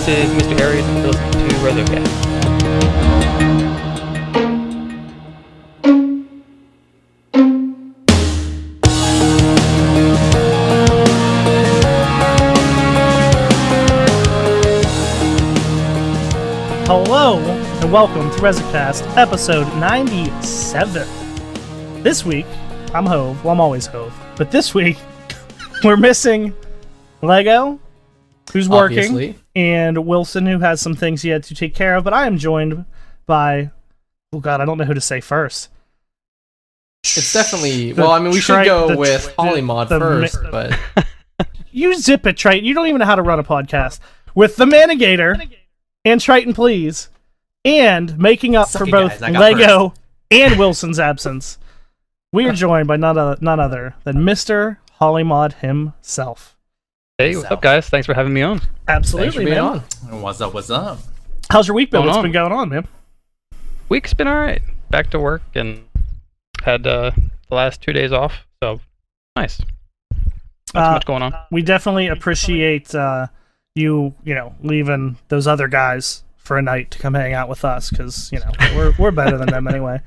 This is Mr. Aries and you're listening to RezoCast. Hello and welcome to RezoCast, episode 97. This week, I'm Hove. Well, I'm always Hove. But this week, we're missing Lego, who's working, Obviously. and Wilson, who has some things he had to take care of. But I am joined by, oh god, I don't know who to say first. It's definitely, well, I mean, we should go with Holymod first, but... You zip it, Triton. You don't even know how to run a podcast. With the Manigator and Triton, please. And making up for both Lego and Wilson's absence, we are joined by none other than Mr. Holymod himself. Hey, what's up, guys? Thanks for having me on. Absolutely, man. On. What's up? What's up? How's your week been? Going What's on? been going on, man? Week's been alright. Back to work and had the last 2 days off, so nice. Not too much going on. We definitely appreciate you leaving those other guys for a night to come hang out with us, because we're better than them anyway.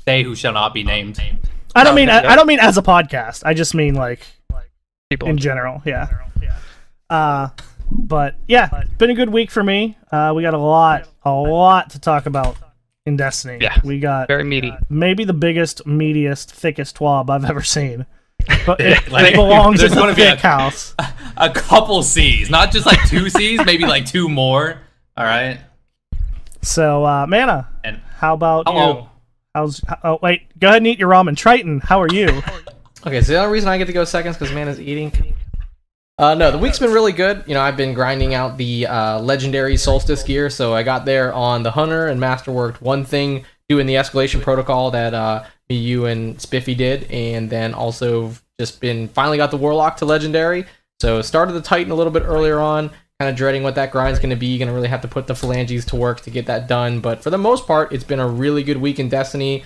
They who shall not be named. I don't mean as a podcast. I just mean like People in general. Yeah. But yeah, been a good week for me. We got a lot to talk about in Destiny. Yeah, we got very meaty. Maybe the biggest, meatiest, thickest TWAB I've ever seen. But it Like, belongs in there's the gonna be thick house. A couple C's, not just like 2 C's, maybe like 2 more. All right. So, Mana, And how about hello. you? Oh, wait. Go ahead and eat your ramen. Triton, how are you? Okay, so the only reason I get to go second is because man is eating. No, the week's been really good. I've been grinding out the legendary solstice gear, so I got there on the Hunter and Masterworked one thing, doing the escalation protocol that me, you, and Spiffy did, and then also just finally got the Warlock to legendary. So started the Titan a little bit earlier on, kind of dreading what that grind's going to be. Going to really have to put the phalanges to work to get that done, but for the most part, it's been a really good week in Destiny.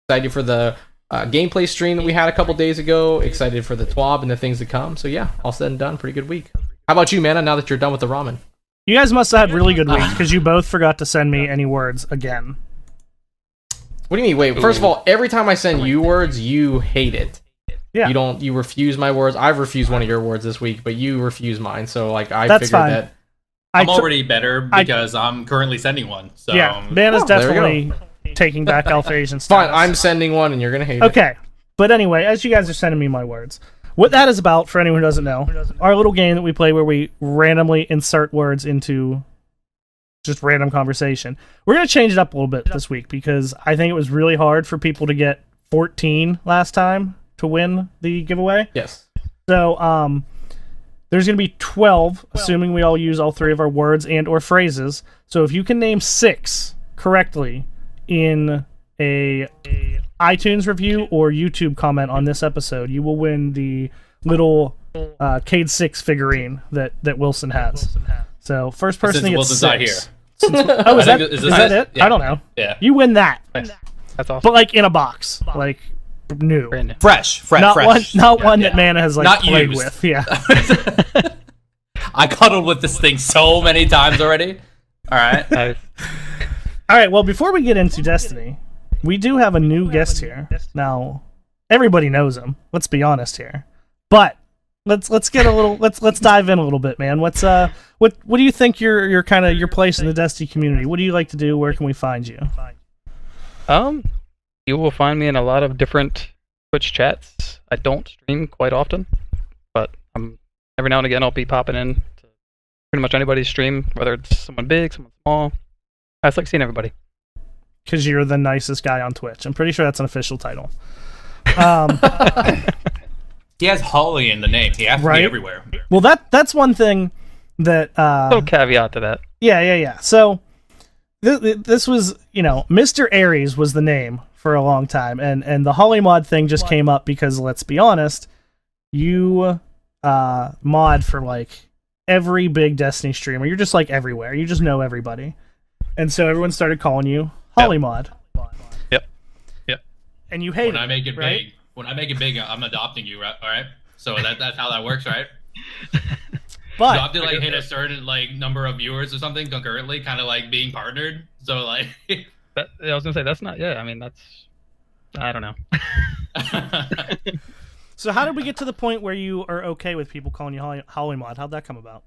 Excited for the gameplay stream that we had a couple days ago. Excited for the TWAB and the things to come. So yeah, all said and done, pretty good week. How about you, Mana, now that you're done with the ramen? You guys must have had really good weeks, because you both forgot to send me any words again. What do you mean? Wait, first of all, every time I send you words, you hate it. Yeah. You refuse my words. I've refused one of your words this week, but you refuse mine. So like I That's figured fine. that I'm already better because I'm currently sending one. So Yeah, Mana's there we go. definitely taking back Alpha Asian fine, status. I'm sending one and you're gonna hate it. Okay, but anyway, as you guys are sending me my words, what that is about, for anyone who doesn't know, our little game that we play where we randomly insert words into just random conversation. We're going to change it up a little bit this week, because I think it was really hard for people to get 14 last time to win the giveaway. Yes. So, there's going to be 12, assuming we all use all 3 of our words and or phrases. So if you can name 6 correctly in a iTunes review or YouTube comment on this episode, you will win the little Cade 6 figurine that Wilson has. So first person to Since get Wilson's 6. not here. Oh, is I that, think is this that is- it? yeah. I don't know. Yeah. You win that. Nice. That's awesome. But like in a box. Like new. Brand new. Fresh. Not fresh. one that Mana has like Not played used. with. Yeah. I cuddled with this thing so many times already. All right. Nice. All right, well, before we get into Destiny, we do have a new guest here. Now, everybody knows him. Let's be honest here. But let's get a little let's dive in a little bit, man. What do you think your kind of your place in the Destiny community? What do you like to do? Where can we find you? You will find me in a lot of different Twitch chats. I don't stream quite often, but every now and again I'll be popping in to pretty much anybody's stream, whether it's someone big, someone small. I just like seeing everybody. Because you're the nicest guy on Twitch. I'm pretty sure that's an official title. He has Holly in the name. He has to Right? be everywhere. Well, that's one thing that Little caveat to that. Yeah. So this was, Mr. Aries was the name for a long time, and the Holymod thing just came up because, let's be honest, you mod for like every big Destiny streamer. You're just like everywhere. You just know everybody, and so everyone started calling you Holymod. Yep. And you hate When I make it right? big, I'm adopting you, right? All right. So that's how that works, right? But you have to like hit a certain like number of viewers or something concurrently, kind of like being partnered. So like, I was gonna say that's not. Yeah, I mean that's. I don't know. so how did we get to the point where you are okay with people calling you Hollymod? How'd that come about?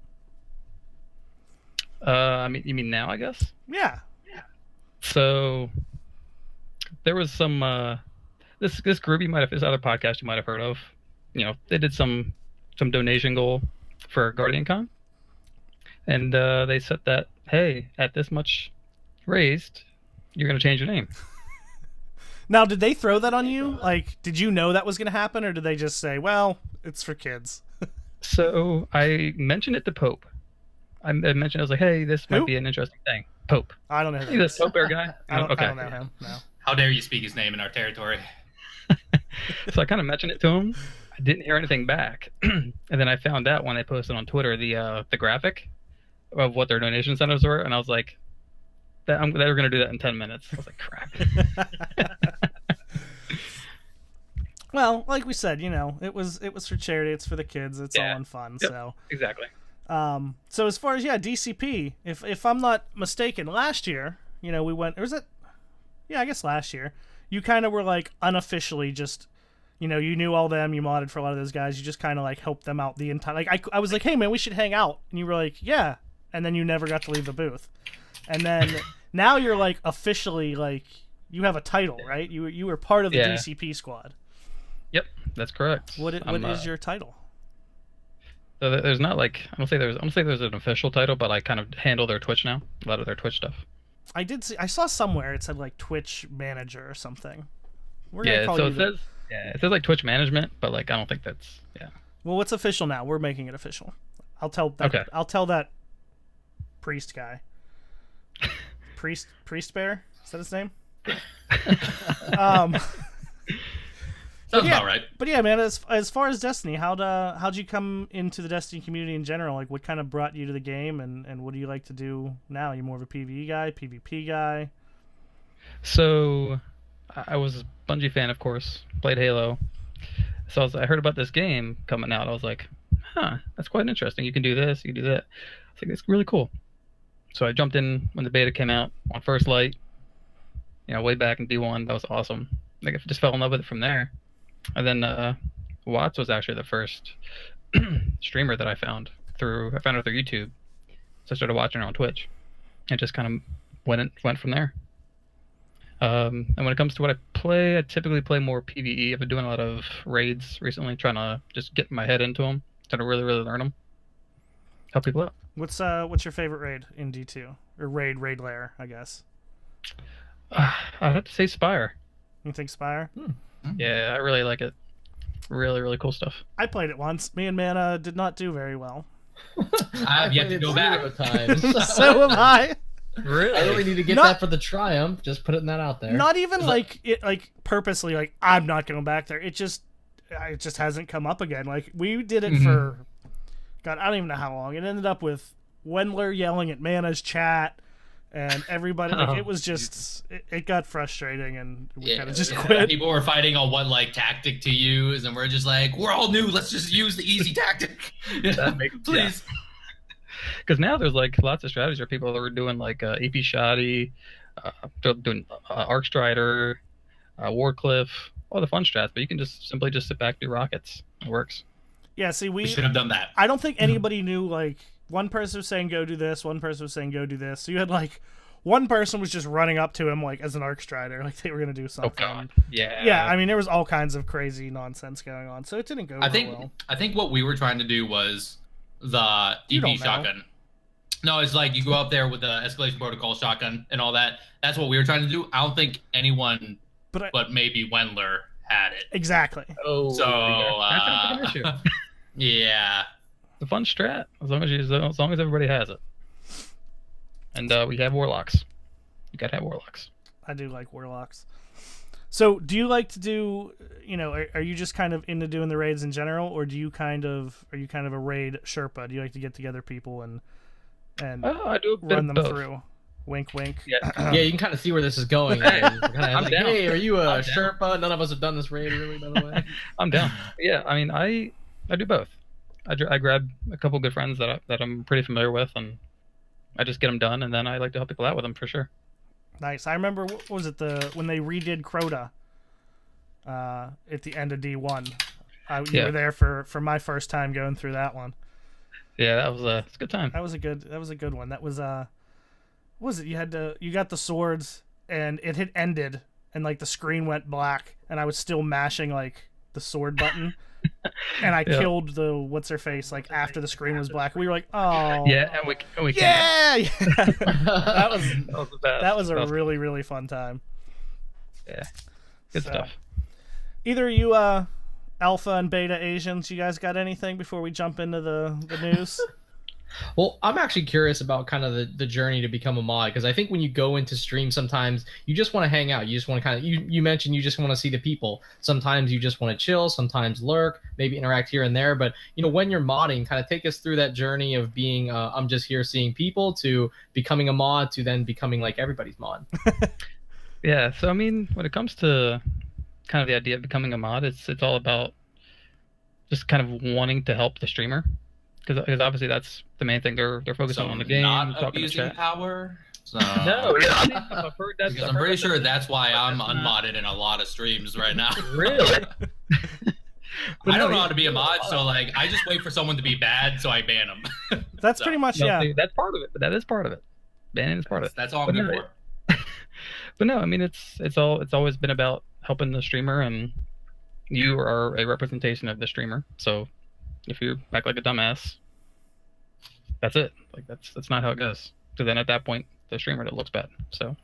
I mean, you mean now? I guess. Yeah. So there was some this group this other podcast you might have heard of. You know, they did some donation goal for GuardianCon, and they said that, hey, at this much raised, you're gonna change your name. Now, did they throw that on you? Like, did you know that was gonna happen, or did they just say, well, it's for kids? So I mentioned it to Pope. I mentioned, I was like, hey, this might be an interesting thing. Pope. I don't know who that He's is. a Pope Bear guy. I don't Okay. know him. No. how dare you speak his name in our territory? So I kind of mentioned it to him. I didn't hear anything back, and then I found out when they posted on Twitter the graphic of what their donation centers were, and I was like, they were going to do that in 10 minutes. I was like, crap. Well, like we said, it was for charity. It's for the kids. It's all in fun. Yep, So exactly. So as far as DCP, if I'm not mistaken, last year, we went. Or was it? Yeah, I guess last year. You kind of were like unofficially just, you knew all them. You modded for a lot of those guys. You just kind of like helped them out the entire. Like I was like, hey man, we should hang out, and you were like, yeah, and then you never got to leave the booth, and then now you're like officially like you have a title, right? You were part of the DCP squad. Yep, that's correct. What is your title? So there's not like I don't say there's an official title, but I kind of handle their Twitch now, a lot of their Twitch stuff. I saw somewhere it said like Twitch manager or something. We're gonna Yeah, call so you it says like Twitch management, but like I don't think that's Well, what's official now? We're making it official. I'll tell that priest guy. Priest Bear? Is that his name? Sounds about right. But yeah, man, as far as Destiny, how'd you come into the Destiny community in general? Like, what kind of brought you to the game, and what do you like to do now? Are you more of a PvE guy, PvP guy? So I was a Bungie fan, of course. Played Halo. So I heard about this game coming out. I was like, huh, that's quite interesting. You can do this, you can do that. I was like, it's really cool. So I jumped in when the beta came out on First Light. Way back in D1. That was awesome. Like I just fell in love with it from there. And then Watts was actually the first streamer that I found her through YouTube. So I started watching her on Twitch, and just kind of went from there. And when it comes to what I play, I typically play more PvE. I've been doing a lot of raids recently, trying to just get my head into them, trying to really, really learn them, help people out. What's your favorite raid in D2 or raid lair? I guess. I have to say Spire. You think Spire? Yeah, I really like it. Really, really cool stuff. I played it once. Me and Mana did not do very well. I have yet to go back. Times. So am I. Really? I really need to get that for the Triumph. Just putting that out there. Not even like purposely like I'm not going back there. It just hasn't come up again. Like we did it for God, I don't even know how long. It ended up with Wendler yelling at Mana's chat. And everybody, it was just, it got frustrating, and we kind of just quit. People were fighting on what tactic to use, and we're just like, we're all new. Let's just use the easy tactic. Please. Because now there's lots of strategies where people are doing AP Shoddy, doing Arc Strider, Warcliff, all the fun strats. But you can just simply sit back, do rockets. It works. Yeah, see, we should have done that. I don't think anybody knew one person was saying go do this, one person was saying go do this. So you had one person was just running up to him as an Arc Strider, like they were gonna do something. Oh God. Yeah. Yeah, I mean there was all kinds of crazy nonsense going on, so it didn't go well. I think what we were trying to do was the DP shotgun. No, it's you go up there with the escalation protocol shotgun and all that. That's what we were trying to do. I don't think anyone but maybe Wendler had it. Exactly. Oh, so that's an issue. Yeah. It's a fun strat as long as everybody has it. And we have warlocks. You gotta have warlocks. I do like warlocks. So, do you like to do? Are you just kind of into doing the raids in general, or are you kind of a raid Sherpa? Do you like to get together people and I do run them both. through? Wink, wink. Yeah, you can kind of see where this is going. I'm down. Hey, are you a Sherpa? None of us have done this raid, really, by the way. I'm down. Yeah, I mean, I do both. I grab a couple good friends that I'm pretty familiar with, and I just get them done, and then I like to help people out with them for sure. Nice. I remember, what was it, when they redid Crota at the end of D1. You were there for my first time going through that one. Yeah, that was it's a good time. That was a good one. That was what was it? You got the swords, and it had ended, and like the screen went black, and I was still mashing like the sword button. And I killed the what's her face like after the screen was black. We were like, oh yeah, and we yeah. that was the best. That was a really, really fun time. Yeah, good stuff. Either you Alpha and Beta Asians, you guys got anything before we jump into the news? Well, I'm actually curious about kind of the journey to become a mod, because I think when you go into stream, sometimes you just want to hang out. You just want to kind of, you mentioned you just want to see the people. Sometimes you just want to chill, sometimes lurk, maybe interact here and there. But, when you're modding, kind of take us through that journey of being, I'm just here seeing people, to becoming a mod, to then becoming like everybody's mod. Yeah, so I mean, when it comes to kind of the idea of becoming a mod, it's all about just kind of wanting to help the streamer. Because obviously that's the main thing they're focusing on the game. Not abusing power. So, no, yeah, I've heard that. Because I'm pretty sure that's why I'm unmodded in a lot of streams right now. Really? I don't know how to be a mod, so like I just wait for someone to be bad, so I ban them. That's pretty much that's part of it. But that is part of it. Banning is part of it. That's all I'm good for. But no, I mean it's always been about helping the streamer, and you are a representation of the streamer. So if you act like a dumbass, that's it. Like that's not how it goes. So then at that point, the streamer looks bad. So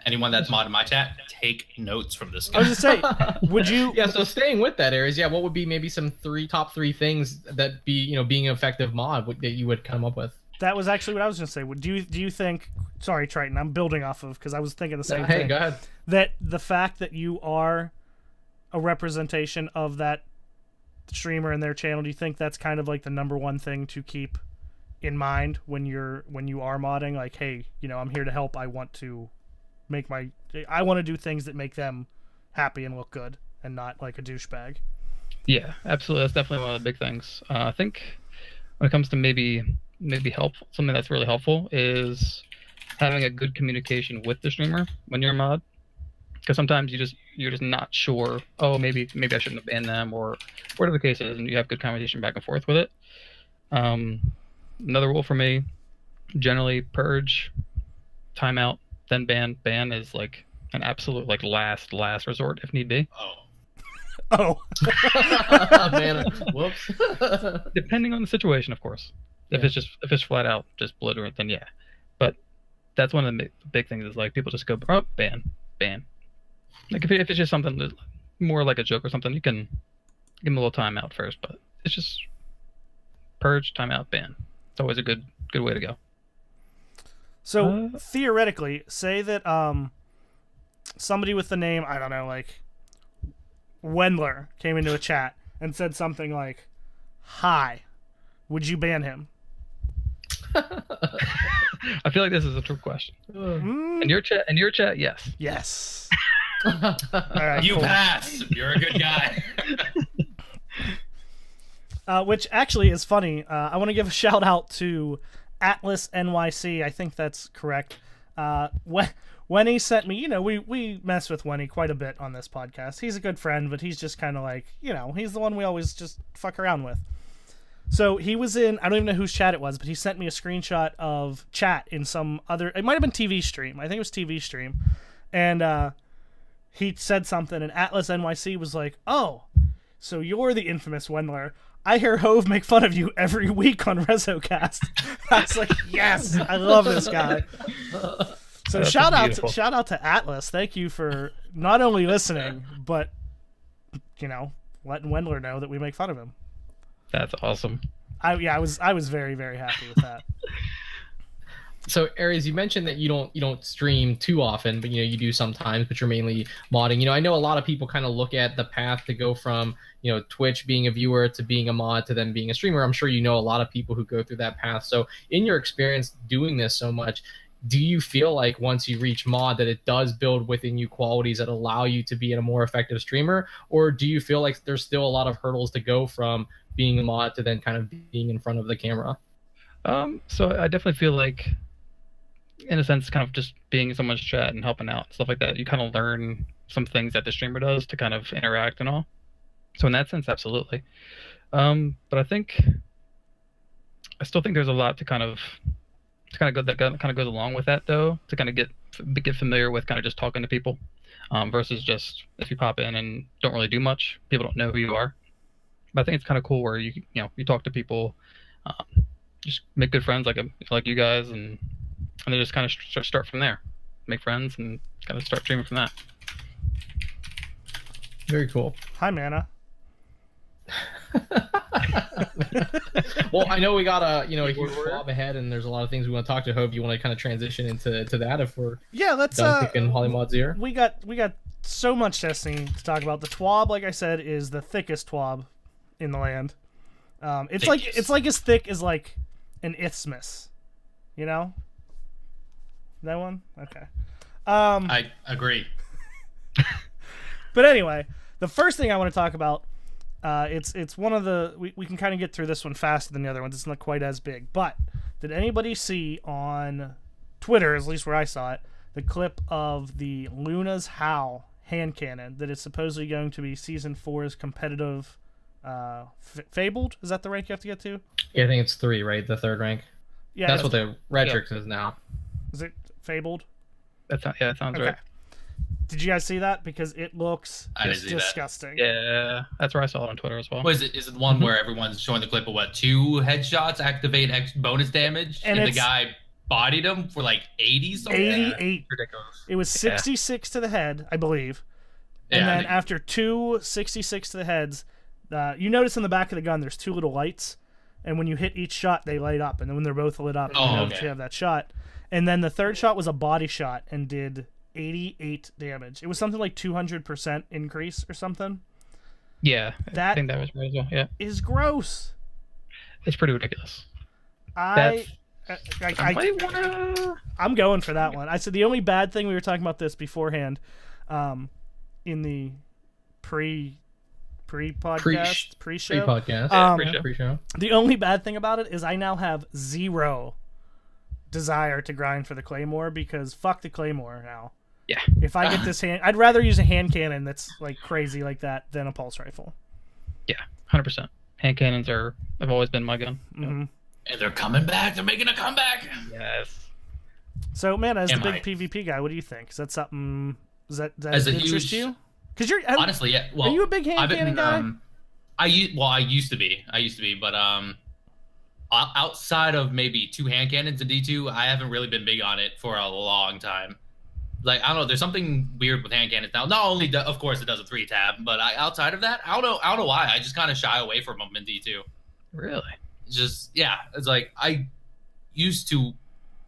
anyone that's modded my chat, take notes from this guy. I was just saying, would you? Yeah. So staying with that, Aries, what would be maybe some top three things that be being an effective mod that you would come up with? That was actually what I was going to say. Do you think? Sorry, Triton. I'm building off of, because I was thinking the same thing. Hey, go ahead. That the fact that you are a representation of that streamer and their channel, do you think that's kind of like the number one thing to keep in mind when you are modding? Like, hey, I'm here to help. I want to do things that make them happy and look good, and not like a douchebag. Yeah, absolutely. That's definitely one of the big things. I think when it comes to maybe helpful, something that's really helpful is having a good communication with the streamer when you're a mod. Because sometimes you're just not sure. Oh, maybe I shouldn't have banned them, or whatever the case is, and you have good conversation back and forth with it. Another rule for me: generally purge, timeout, then ban. Ban is like an absolute like last resort if need be. Oh. Man, whoops. Depending on the situation, of course. If it's flat out just belligerent, then yeah. But that's one of the big things is like people just go ban. Like if it's just something that's more like a joke or something, you can give them a little time out first. But it's just purge, timeout, ban. It's always a good way to go. So theoretically, say that somebody with the name, I don't know, like Wendler came into a chat and said something like, "Hi," would you ban him? I feel like this is a trick question. In your chat, yes. Yes. All right, you pass. You're a good guy. Which actually is funny. I want to give a shout out to Atlas NYC. I think that's correct. When he sent me, we mess with Wenny quite a bit on this podcast. He's a good friend, but he's just kind of like, he's the one we always just fuck around with. So he was in, I don't even know whose chat it was, but he sent me a screenshot of chat in some other, it might have been TV stream. I think it was TV stream. And he said something, and Atlas NYC was like, "Oh, so you're the infamous Wendler. I hear Hove make fun of you every week on RezoCast." I was like, yes, I love this guy. So shout out to Atlas. Thank you for not only listening, but letting Wendler know that we make fun of him. That's awesome. I was very, very happy with that. So Aries, you mentioned that you don't stream too often, but you do sometimes, but you're mainly modding. I know a lot of people kind of look at the path to go from Twitch being a viewer to being a mod to then being a streamer. I'm sure a lot of people who go through that path. So in your experience doing this so much, do you feel like once you reach mod that it does build within you qualities that allow you to be a more effective streamer, or do you feel like there's still a lot of hurdles to go from being a mod to then kind of being in front of the camera? So I definitely feel like, in a sense, kind of just being in someone's chat and helping out, stuff like that, you kind of learn some things that the streamer does to kind of interact and all. So in that sense, absolutely. But I still think there's a lot to kind of go that kind of goes along with that, though, to kind of get familiar with kind of just talking to people, versus just if you pop in and don't really do much, people don't know who you are. But I think it's kind of cool where you talk to people, just make good friends like you guys, and then just kind of start from there, make friends, and kind of start streaming from that. Very cool. Hi, Mana. Well, I know we got a huge TWAB ahead, and there's a lot of things we want to talk to. Hope you want to kind of transition into that if we're let's done picking Hollymods here. We got so much Destiny to talk about. The TWAB, like I said, is the thickest TWAB in the land. It's like as thick as like an isthmus, you know. That one? Okay. I agree. But anyway, the first thing I want to talk about, it's one of the we can kind of get through this one faster than the other ones. It's not quite as big. But did anybody see on Twitter, at least where I saw it, the clip of the Luna's Howl hand cannon that is supposedly going to be Season 4's competitive Fabled? Is that the rank you have to get to? Yeah, I think it's 3, right? The 3rd rank. Yeah, that's what the Redrix is now. Is it Fabled? That sounds okay. right. Did you guys see that? Because it looks disgusting. Yeah, that's where I saw it on Twitter as well. Is it the one where everyone's showing the clip of 2 headshots activate bonus damage, and the guy bodied him for like 80 something? 88. Ridiculous. It was 66 to the head, I believe. And then after 2 66 to the heads, you notice in the back of the gun there's 2 little lights, and when you hit each shot they light up, and then when they're both lit up, you know that you have that shot. And then the third shot was a body shot and did 88 damage. It was something like 200% increase or something. Yeah, I think that was right as well. Yeah, is gross. It's pretty ridiculous. I'm going for that one. I said the only bad thing, we were talking about this beforehand, in the pre-podcast, pre-show. The only bad thing about it is I now have 0 desire to grind for the Claymore, because fuck the Claymore now. Yeah. If I get this I'd rather use a hand cannon that's like crazy like that than a pulse rifle. Yeah, 100%. Hand cannons have always been my gun. Mm-hmm. And they're coming back. They're making a comeback. Yes. So, man, as the big PvP guy, what do you think? Is that something? Does that interest you? Because you're honestly, yeah. Well, are you a big hand cannon guy? I used to be, but outside of maybe 2 hand cannons in D2, I haven't really been big on it for a long time. Like, I don't know, there's something weird with hand cannons now. Not only, of course, it does a 3-tab, but outside of that, I don't know why. I just kind of shy away from them in D2. Really? Just, yeah. It's like, I used to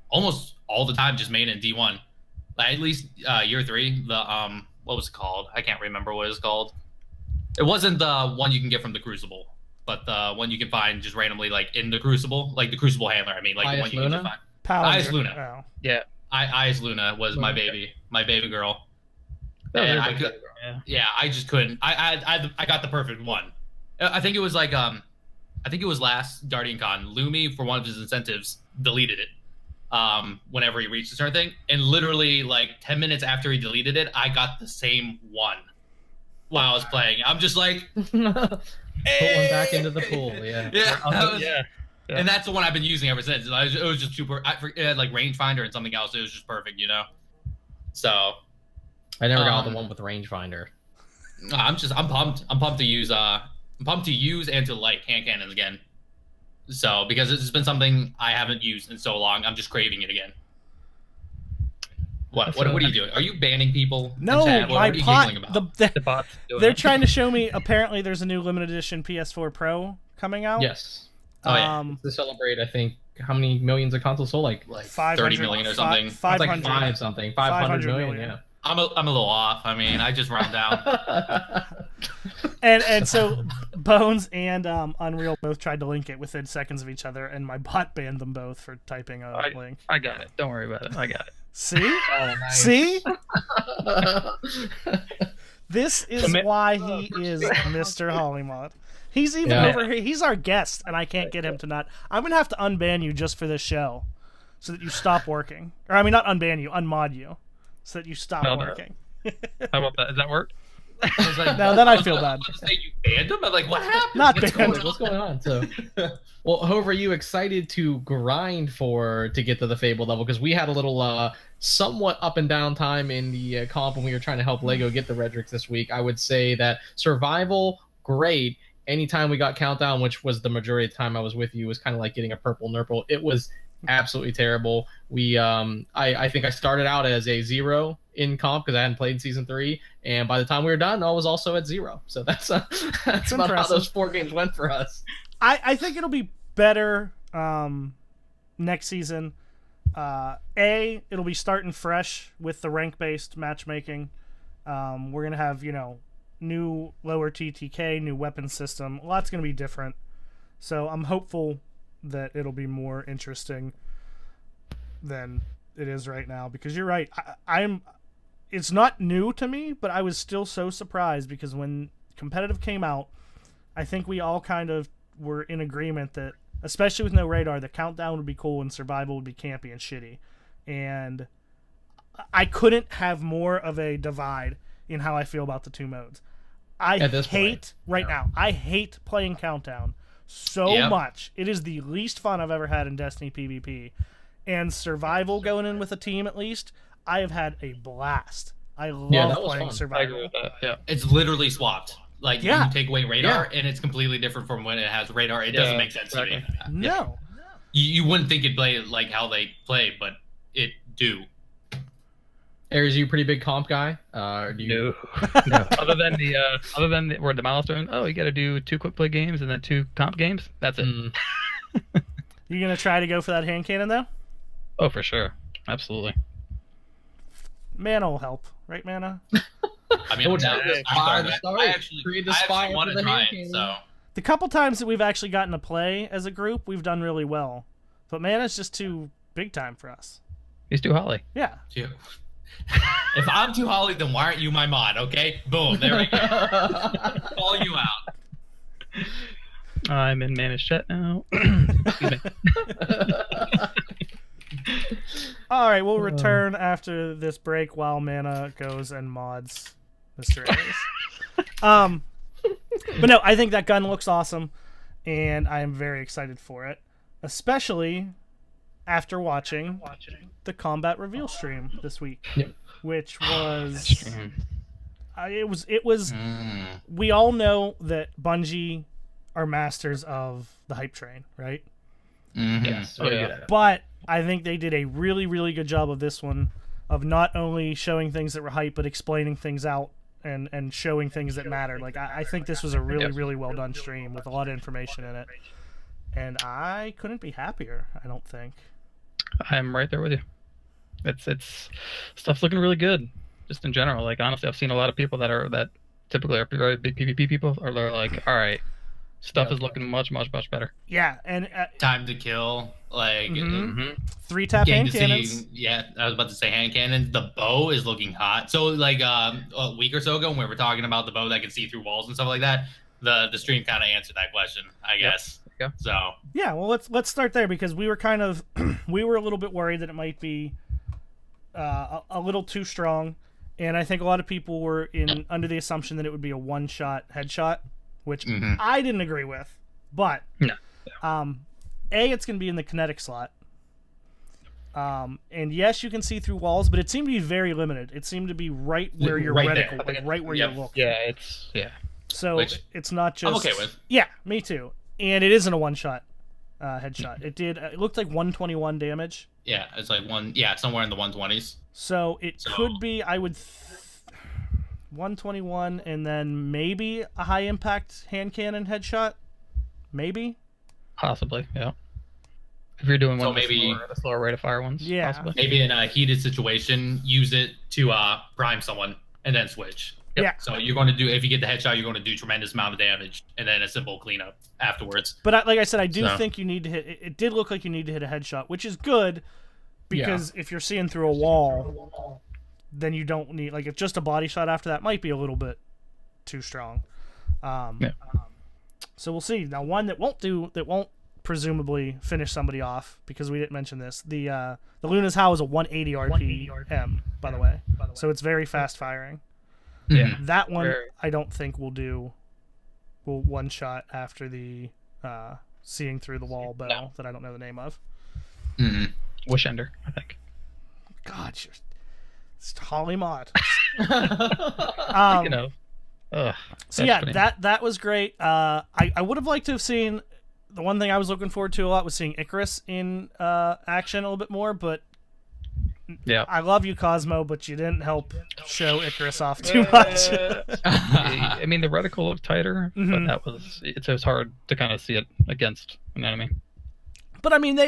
almost all the time just main in D1. Like, at least year 3, the, what was it called? I can't remember what it was called. It wasn't the one you can get from the Crucible, but the one you can find just randomly, like, in the Crucible. Like, the Crucible handler, I mean. Like, the one you can just find. Ice Luna. Oh. Yeah. Ice Luna was my baby girl. And I just couldn't. I got the perfect one. I think it was like I think it was last Guardian Con. Lumi, for one of his incentives, deleted it. Whenever he reached a certain thing, and literally like 10 minutes after he deleted it, I got the same one while I was playing. I'm just like, put one back into the pool. Yeah. And that's the one I've been using ever since. It was just super. It had like rangefinder and something else. It was just perfect, you know. So I never got the one with rangefinder. I'm pumped. I'm pumped to use and to like hand cannons again. So because it's been something I haven't used in so long, I'm just craving it again. What are you doing? Are you banning people? No, my pot. The bots. They're trying to show me. Apparently, there's a new limited edition PS4 Pro coming out. Yes. To celebrate, I think, how many millions of consoles sold? Like 30 million or something. 500. Like 500 million. Yeah. I'm a little off. I mean, I just round down. and so Bones and Unreal both tried to link it within seconds of each other, and my bot banned them both for typing a link. I got it. Don't worry about it. I got it. See? Oh, nice. See? This is why he is Mr. Hollymod. He's even over here. He's our guest, and I can't get him to not. I'm gonna have to unban you just for this show, so that you stop working. Or I mean, not unban you, unmod you, so that you stop working. How about that? Does that work? I was like, Now then I feel bad. I was say you banned him? I'm like, what happened? Not banned. What's going on? So, well, Hove, are you excited to grind to get to the Fable level? Because we had a little somewhat up and down time in the comp when we were trying to help Lego get the Redrix this week. I would say that survival, great. Anytime we got countdown, which was the majority of the time I was with you, was kind of like getting a purple nurple. It was absolutely terrible. We I think I started out as a 0 in comp because I hadn't played season 3, and by the time we were done, I was also at 0. So that's about how those 4 games went for us. I think it'll be better next season. It'll be starting fresh with the rank-based matchmaking. We're gonna have new lower TTK, new weapon system. A lot's gonna be different. So I'm hopeful that it'll be more interesting than it is right now, because you're right. It's not new to me, but I was still so surprised because when competitive came out, I think we all kind of were in agreement that, especially with no radar, the countdown would be cool and survival would be campy and shitty. And I couldn't have more of a divide in how I feel about the two modes. I hate playing countdown so much. It is the least fun I've ever had in Destiny PvP. And survival going in with a team, at least, I have had a blast. I love playing survival. I agree with that. Yeah. It's literally swapped. Like, you take away radar, and it's completely different from when it has radar. It doesn't make sense to me. No. You wouldn't think it'd play like how they play, but it do. Aries, are you a pretty big comp guy? Do you... No. Other than where the milestone, you got to do 2 quick play games and then 2 comp games. That's it. You gonna try to go for that hand cannon though? Oh, for sure, absolutely. Mana will help, right? Mana. I mean, I actually want to try it. So the couple times that we've actually gotten to play as a group, we've done really well. But Mana's just too big time for us. He's too holly. Yeah. If I'm too holly, then why aren't you my mod? Okay, boom, there we go. Call you out. I'm in Mana's chat now. All right, we'll return after this break while Mana goes and mods Mr. Aries. But no, I think that gun looks awesome, and I am very excited for it, especially after watching the combat reveal stream this week, which was it was. We all know that Bungie are masters of the hype train, right? Yes. But I think they did a really, really good job of this one, of not only showing things that were hype, but explaining things out and showing things that mattered. Like, I think this was a really, really well done stream with a lot of information in it. And I couldn't be happier, I don't think. I'm right there with you. It's stuff's looking really good, just in general. Like, honestly, I've seen a lot of people that typically are very big PvP people are like, all right, stuff is looking much, much, much better. Yeah, and time to kill, like 3-tap hand cannons. I was about to say hand cannons. The bow is looking hot. So like a week or so ago, when we were talking about the bow that can see through walls and stuff like that, the stream kind of answered that question, I guess. Yep. So yeah, well, let's start there, because we were kind of we were a little bit worried that it might be a little too strong, and I think a lot of people were under the assumption that it would be a one-shot headshot, which I didn't agree with. But it's going to be in the kinetic slot, and yes, you can see through walls, but it seemed to be very limited. It seemed to be right where your reticle, like right where you look. Yeah, So it's not just. I'm okay with. Yeah, me too. And it isn't a one-shot headshot. It looked like 121 damage. Yeah, it's like somewhere in the 120s. So it could be, 121, and then maybe a high-impact hand cannon headshot. Maybe. Possibly, yeah. If you're doing one maybe the slower rate of fire ones, possibly. Maybe in a heated situation, use it to prime someone and then switch. Yeah. So you're going to do, if you get the headshot, you're going to do tremendous amount of damage and then a simple cleanup afterwards. But like I said, I do think you need to hit. It did look like you need to hit a headshot, which is good, because if you're seeing through a wall, then you don't need, like, if just a body shot after that might be a little bit too strong. So we'll see. Now, one that won't presumably finish somebody off, because we didn't mention this. The Luna's Howl is a 180 RPM, by the way. So it's very fast firing. Yeah. That one I don't think will one shot after the seeing through the wall bow that I don't know the name of. Wish Ender, I think. God, it's Holly Mod. So yeah, that was great. I would have liked to have seen, the one thing I was looking forward to a lot was seeing Icarus in action a little bit more, but yeah, I love you, Cosmo, but you didn't help show Icarus off too much. I mean, the reticle looked tighter, but it was hard to kind of see it against an enemy. But I mean,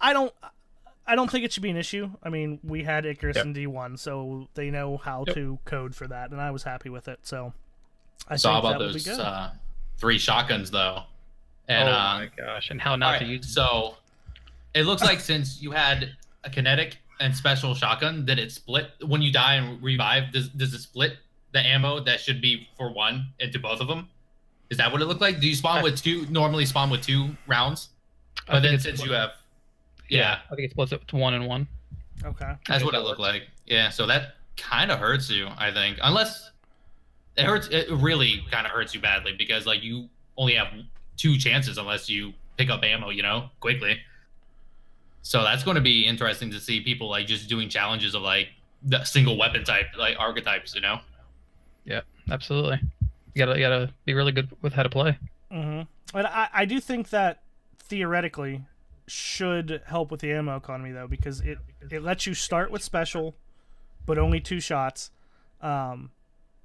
I don't think it should be an issue. I mean, we had Icarus in D1, so they know how to code for that, and I was happy with it. So I saw think about that would be those good. 3 shotguns though. And, oh my gosh! And how not to use? So it looks like since you had a kinetic and special shotgun, that it split when you die and revive. Does it split the ammo that should be for one into both of them? Is that what it looked like? Do you spawn with 2? Normally spawn with 2 rounds, but then since you have, I think it splits it to 1 and 1. Okay, that's what it looked like. Yeah, so that kind of hurts you, I think, unless it hurts. It really kind of hurts you badly because like you only have 2 chances unless you pick up ammo, quickly. So that's going to be interesting to see people like just doing challenges of like the single weapon type, like archetypes, Yeah, absolutely. You gotta be really good with how to play. But I do think that theoretically should help with the ammo economy though, because it lets you start with special, but only 2 shots, and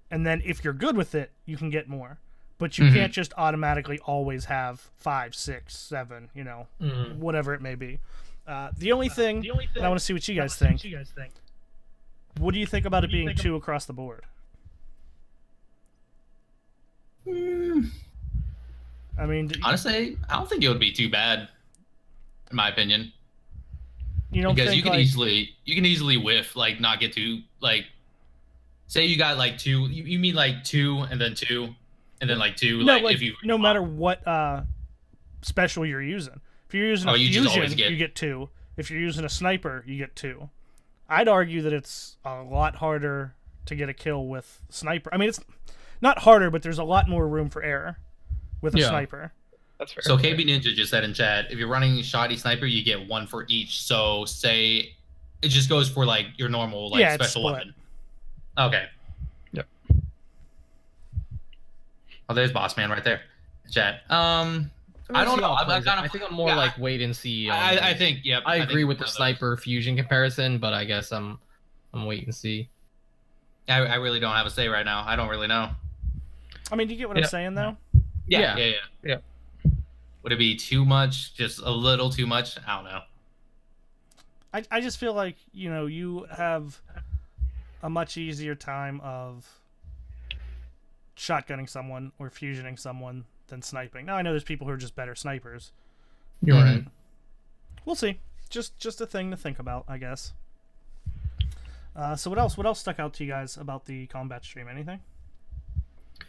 then if you're good with it, you can get more. But you can't just automatically always have 5, 6, 7, whatever it may be. The only thing, and I want to see what you guys think. What do you think about it being 2 across the board? I mean, honestly, I don't think it would be too bad, in my opinion. You don't because think you can easily whiff, like not get to like, say you got like 2. You mean like 2 and then 2. And then like 2, no, like if you no matter what special you're using. If you're using a fusion, you get 2. If you're using a sniper, you get 2. I'd argue that it's a lot harder to get a kill with sniper. I mean, it's not harder, but there's a lot more room for error with a sniper. That's fair. So KB Ninja just said in chat, if you're running shoddy sniper, you get 1 for each. So say it just goes for like your normal like special weapon. Okay. Oh, there's Boss Man right there. Chat. I don't know. I think I'm more like wait and see. I think. Yep. I agree with the sniper fusion comparison, but I guess I'm wait and see. I really don't have a say right now. I don't really know. I mean, do you get what I'm saying though? Yeah. Would it be too much? Just a little too much? I don't know. I just feel like you have a much easier time of shotgunning someone or fusioning someone than sniping. Now I know there's people who are just better snipers. You're right. We'll see. Just a thing to think about, I guess. So what else? What else stuck out to you guys about the combat stream? Anything?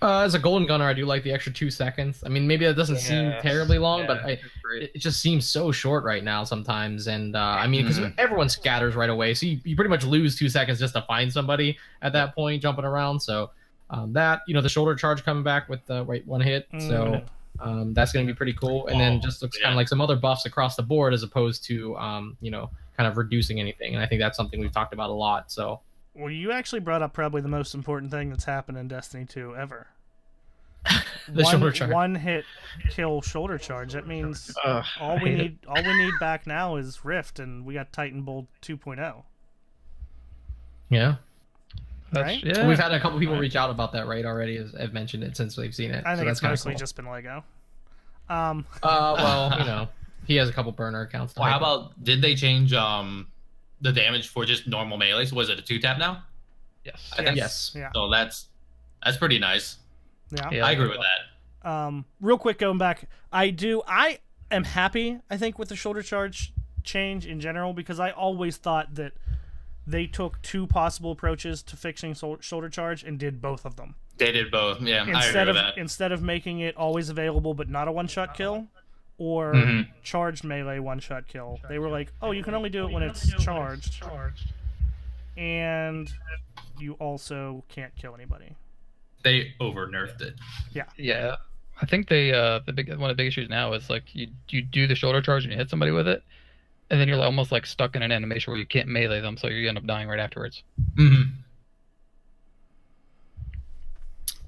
As a golden gunner, I do like the extra 2 seconds. I mean, maybe that doesn't seem terribly long, but it just seems so short right now sometimes. And I mean, because everyone scatters right away, so you pretty much lose 2 seconds just to find somebody at that point jumping around. So that the shoulder charge coming back with the one hit, so that's going to be pretty cool. And then just looks kind of like some other buffs across the board as opposed to kind of reducing anything. And I think that's something we've talked about a lot. So well, you actually brought up probably the most important thing that's happened in Destiny 2 ever. Shoulder charge. 1 hit kill shoulder charge. That means all we need back now is Rift, and we got Titan Bolt 2.0. Yeah. Right? Yeah. We've had a couple people reach out about that, right? Already, as I've mentioned it since they've seen it. I think so it's mostly just been Lego. Well, he has a couple burner accounts. Well, how about did they change the damage for just normal melee? So was it a 2-tap now? Yes. Yes. Yeah. So that's pretty nice. Yeah. I agree with that. Real quick, going back, I am happy, I think, with the shoulder charge change in general, because I always thought that they took 2 possible approaches to fixing shoulder charge and did both of them. They did both. Yeah, I agree with that. Instead of making it always available but not a one-shot kill, or charged melee one-shot kill, they were like, oh, you can only do it when it's charged, and you also can't kill anybody. They over nerfed it. Yeah. I think they one of the big issues now is like you do the shoulder charge and you hit somebody with it, and then you're almost like stuck in an animation where you can't melee them, so you end up dying right afterwards.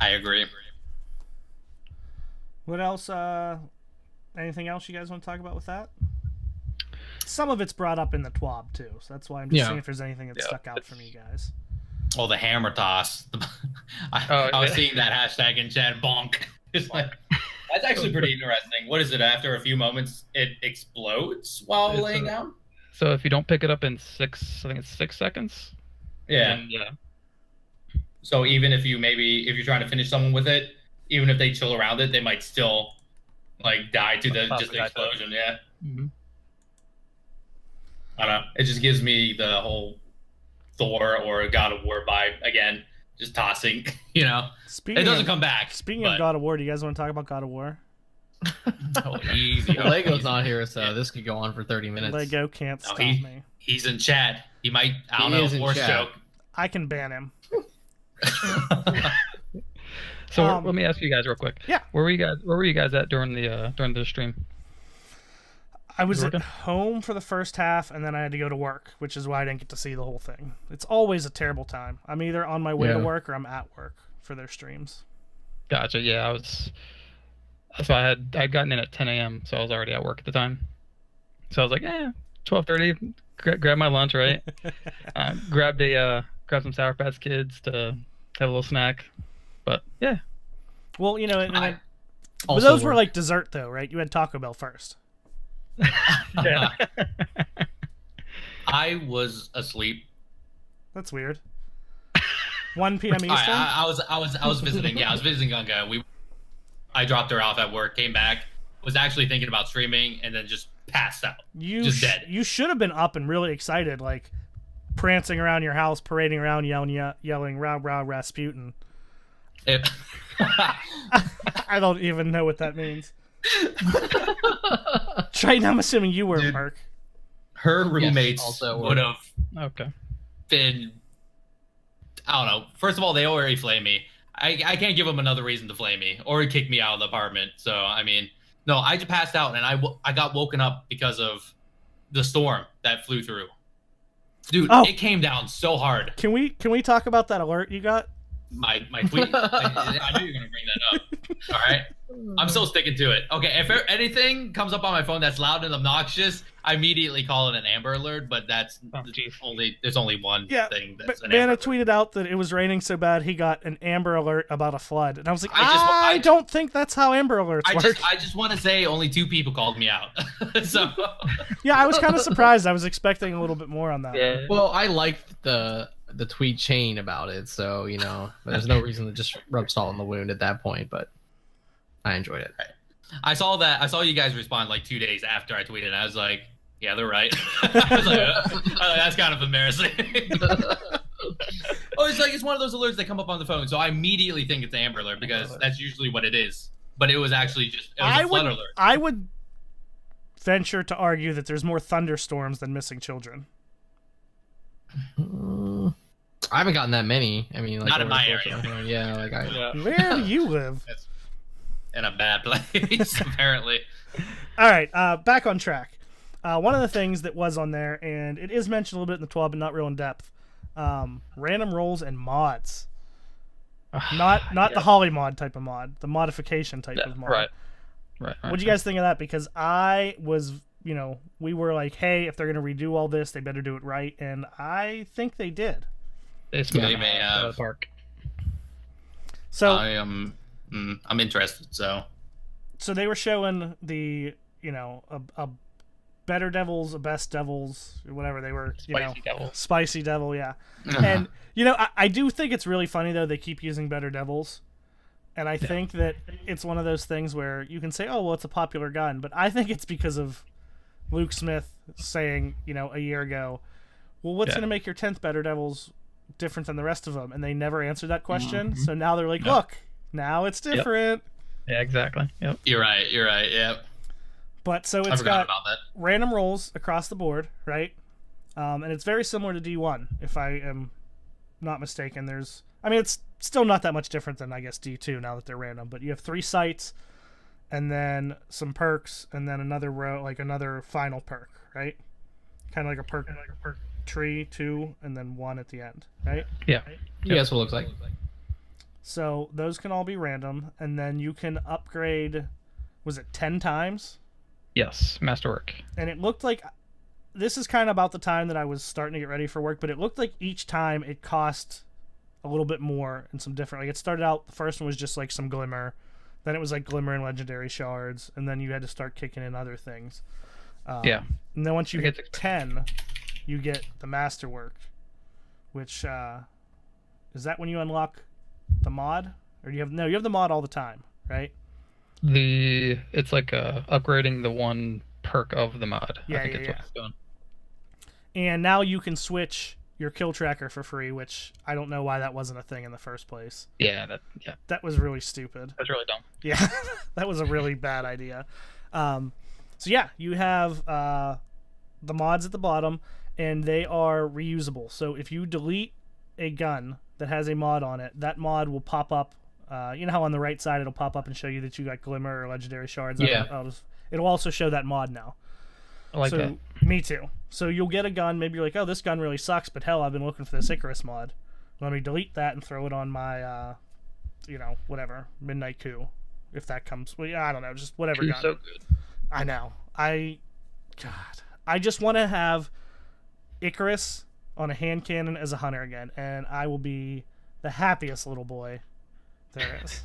I agree. What else? Anything else you guys want to talk about with that? Some of it's brought up in the TWAB too, so that's why I'm just seeing if there's anything that stuck out from you guys. Well, the hammer toss. I was seeing that hashtag in chat. Bonk. It's like that's actually pretty interesting. What is it? After a few moments, it explodes while laying down. So if you don't pick it up in I think it's 6 seconds. Yeah. So even if you're trying to finish someone with it, even if they chill around it, they might still like die to the explosion. Yeah. I don't know. It just gives me the whole Thor or God of War vibe again. Just tossing, it doesn't come back. Speaking of God of War, do you guys want to talk about God of War? Easy. Lego's not here, so this could go on for 30 minutes. Lego can't stop me. He's in chat. He might, I don't know, horse joke. I can ban him. So let me ask you guys real quick. Yeah. Where were you guys at during the stream? I was at home for the first half, and then I had to go to work, which is why I didn't get to see the whole thing. It's always a terrible time. I'm either on my way to work or I'm at work for their streams. Gotcha. Yeah, So I'd gotten in at 10 a.m., so I was already at work at the time. So I was like, 12:30, grab my lunch, right? Grabbed some Sour Patch Kids to have a little snack. But yeah. Well, but those were like dessert though, right? You had Taco Bell first. Yeah. I was asleep. That's weird. 1 p.m. Eastern. I was visiting. Yeah, I was visiting Gunga. I dropped her off at work, came back, was actually thinking about streaming, and then just passed out. Just dead. You should have been up and really excited, like prancing around your house, parading around, yelling "Rah rah Rasputin." I don't even know what that means. Triton, I'm assuming you were, Mark. Her roommates would have been. I don't know. First of all, they already flame me. I can't give them another reason to flame me or kick me out of the apartment. So I mean, no, I just passed out and I got woken up because of the storm that flew through. Dude, it came down so hard. Can we talk about that alert you got? My tweet. I knew you were gonna bring that up. All right, I'm still sticking to it. Okay, if anything comes up on my phone that's loud and obnoxious, I immediately call it an Amber Alert. But that's there's only one thing. That's an Amber tweeted out that it was raining so bad he got an Amber Alert about a flood, and I was like, I don't think that's how Amber Alerts work. I just want to say only 2 people called me out. So yeah, I was kind of surprised. I was expecting a little bit more on that. Yeah. Well, I liked the tweet chain about it, so there's no reason to just rub salt in the wound at that point, but I enjoyed it. I saw you guys respond like 2 days after I tweeted, and I was like, yeah, they're right. I was like, that's kind of embarrassing. It's one of those alerts that come up on the phone, so I immediately think it's Amber Alert because that's usually what it is, but it was actually just a flood alert. I would venture to argue that there's more thunderstorms than missing children. I haven't gotten that many. I mean, not in my area. Where do you live? In a bad place, apparently. All right, back on track. One of the things that was on there, and it is mentioned a little bit in the 12, but not real in depth. Random roles and mods. Not the Holly mod type of mod, the modification type of mod. Right. What do you guys think of that? Because I was, we were like, hey, if they're going to redo all this, they better do it right, and I think they did. They may have. Park. So I'm interested. So they were showing the a better devils, a best devils, or whatever they were. Spicy devil, yeah. And I do think it's really funny though. They keep using better devils, and I think that it's one of those things where you can say, oh well, it's a popular gun, but I think it's because of Luke Smith saying a year ago, well, what's going to make your 10th Better Devils different than the rest of them? And they never answered that question. So now they're like, look, now it's different. Yeah, exactly. Yep. You're right. Yep. But so it's got random rolls across the board, right? And it's very similar to D1, if I am not mistaken. It's still not that much different than, I guess, D2 now that they're random. But you have 3 sites, and then some perks, and then another row, like another final perk, right? Kind of like a perk tree, 2, and then 1 at the end, right? Yeah. Yeah, that's what it looks like. So those can all be random, and then you can upgrade, was it 10 times? Yes, masterwork. And it looked like, this is kind of about the time that I was starting to get ready for work, but it looked like each time it cost a little bit more and some different. Like it started out, the first one was just like some glimmer, then it was like glimmer and legendary shards, and then you had to start kicking in other things. And then once you get 10, you get the masterwork, which is that when you unlock the mod, or you have the mod all the time, right? It's like upgrading the one perk of the mod. I think it's what it's doing. And now you can switch your kill tracker for free, which I don't know why that wasn't a thing in the first place. Yeah, that was really stupid. That's really dumb. Yeah, that was a really bad idea. So yeah, you have the mods at the bottom, and they are reusable. So if you delete a gun that has a mod on it, that mod will pop up. You know how on the right side it'll pop up and show you that you got glimmer or legendary shards? Yeah. It'll also show that mod now. I like that. Me too. So you'll get a gun, maybe you're like, oh, this gun really sucks, but hell, I've been looking for this Icarus mod. Let me delete that and throw it on my, whatever, Midnight Coup. If that comes, well, I don't know, just whatever gun. So good. I know. I just want to have Icarus on a hand cannon as a hunter again, and I will be the happiest little boy there is.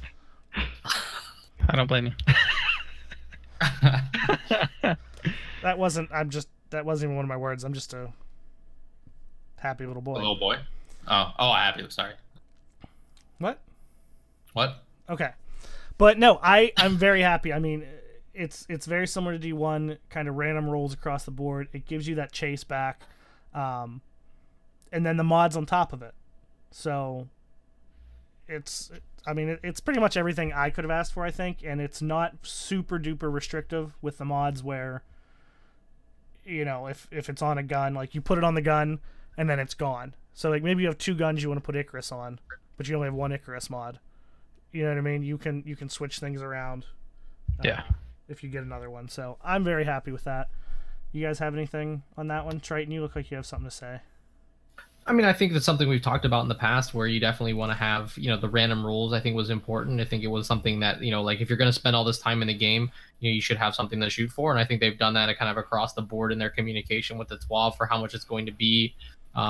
I don't blame you. That wasn't even one of my words. I'm just a happy little boy. A little boy? Oh, happy. Sorry. What? Okay. But no, I'm very happy. I mean, it's very similar to D1, kind of random rolls across the board. It gives you that chase back. And then the mods on top of it. So it's pretty much everything I could have asked for, I think, and it's not super duper restrictive with the mods where, if it's on a gun, like you put it on the gun and then it's gone. So like maybe you have 2 guns you want to put Icarus on, but you only have 1 Icarus mod. You know what I mean? You can switch things around. If you get another one. So I'm very happy with that. You guys have anything on that one? Triton, you look like you have something to say. I mean, I think that's something we've talked about in the past where you definitely want to have, the random rules, I think was important. I think it was something that, like if you're going to spend all this time in the game, you should have something to shoot for. And I think they've done that kind of across the board in their communication with the TWAB for how much it's going to be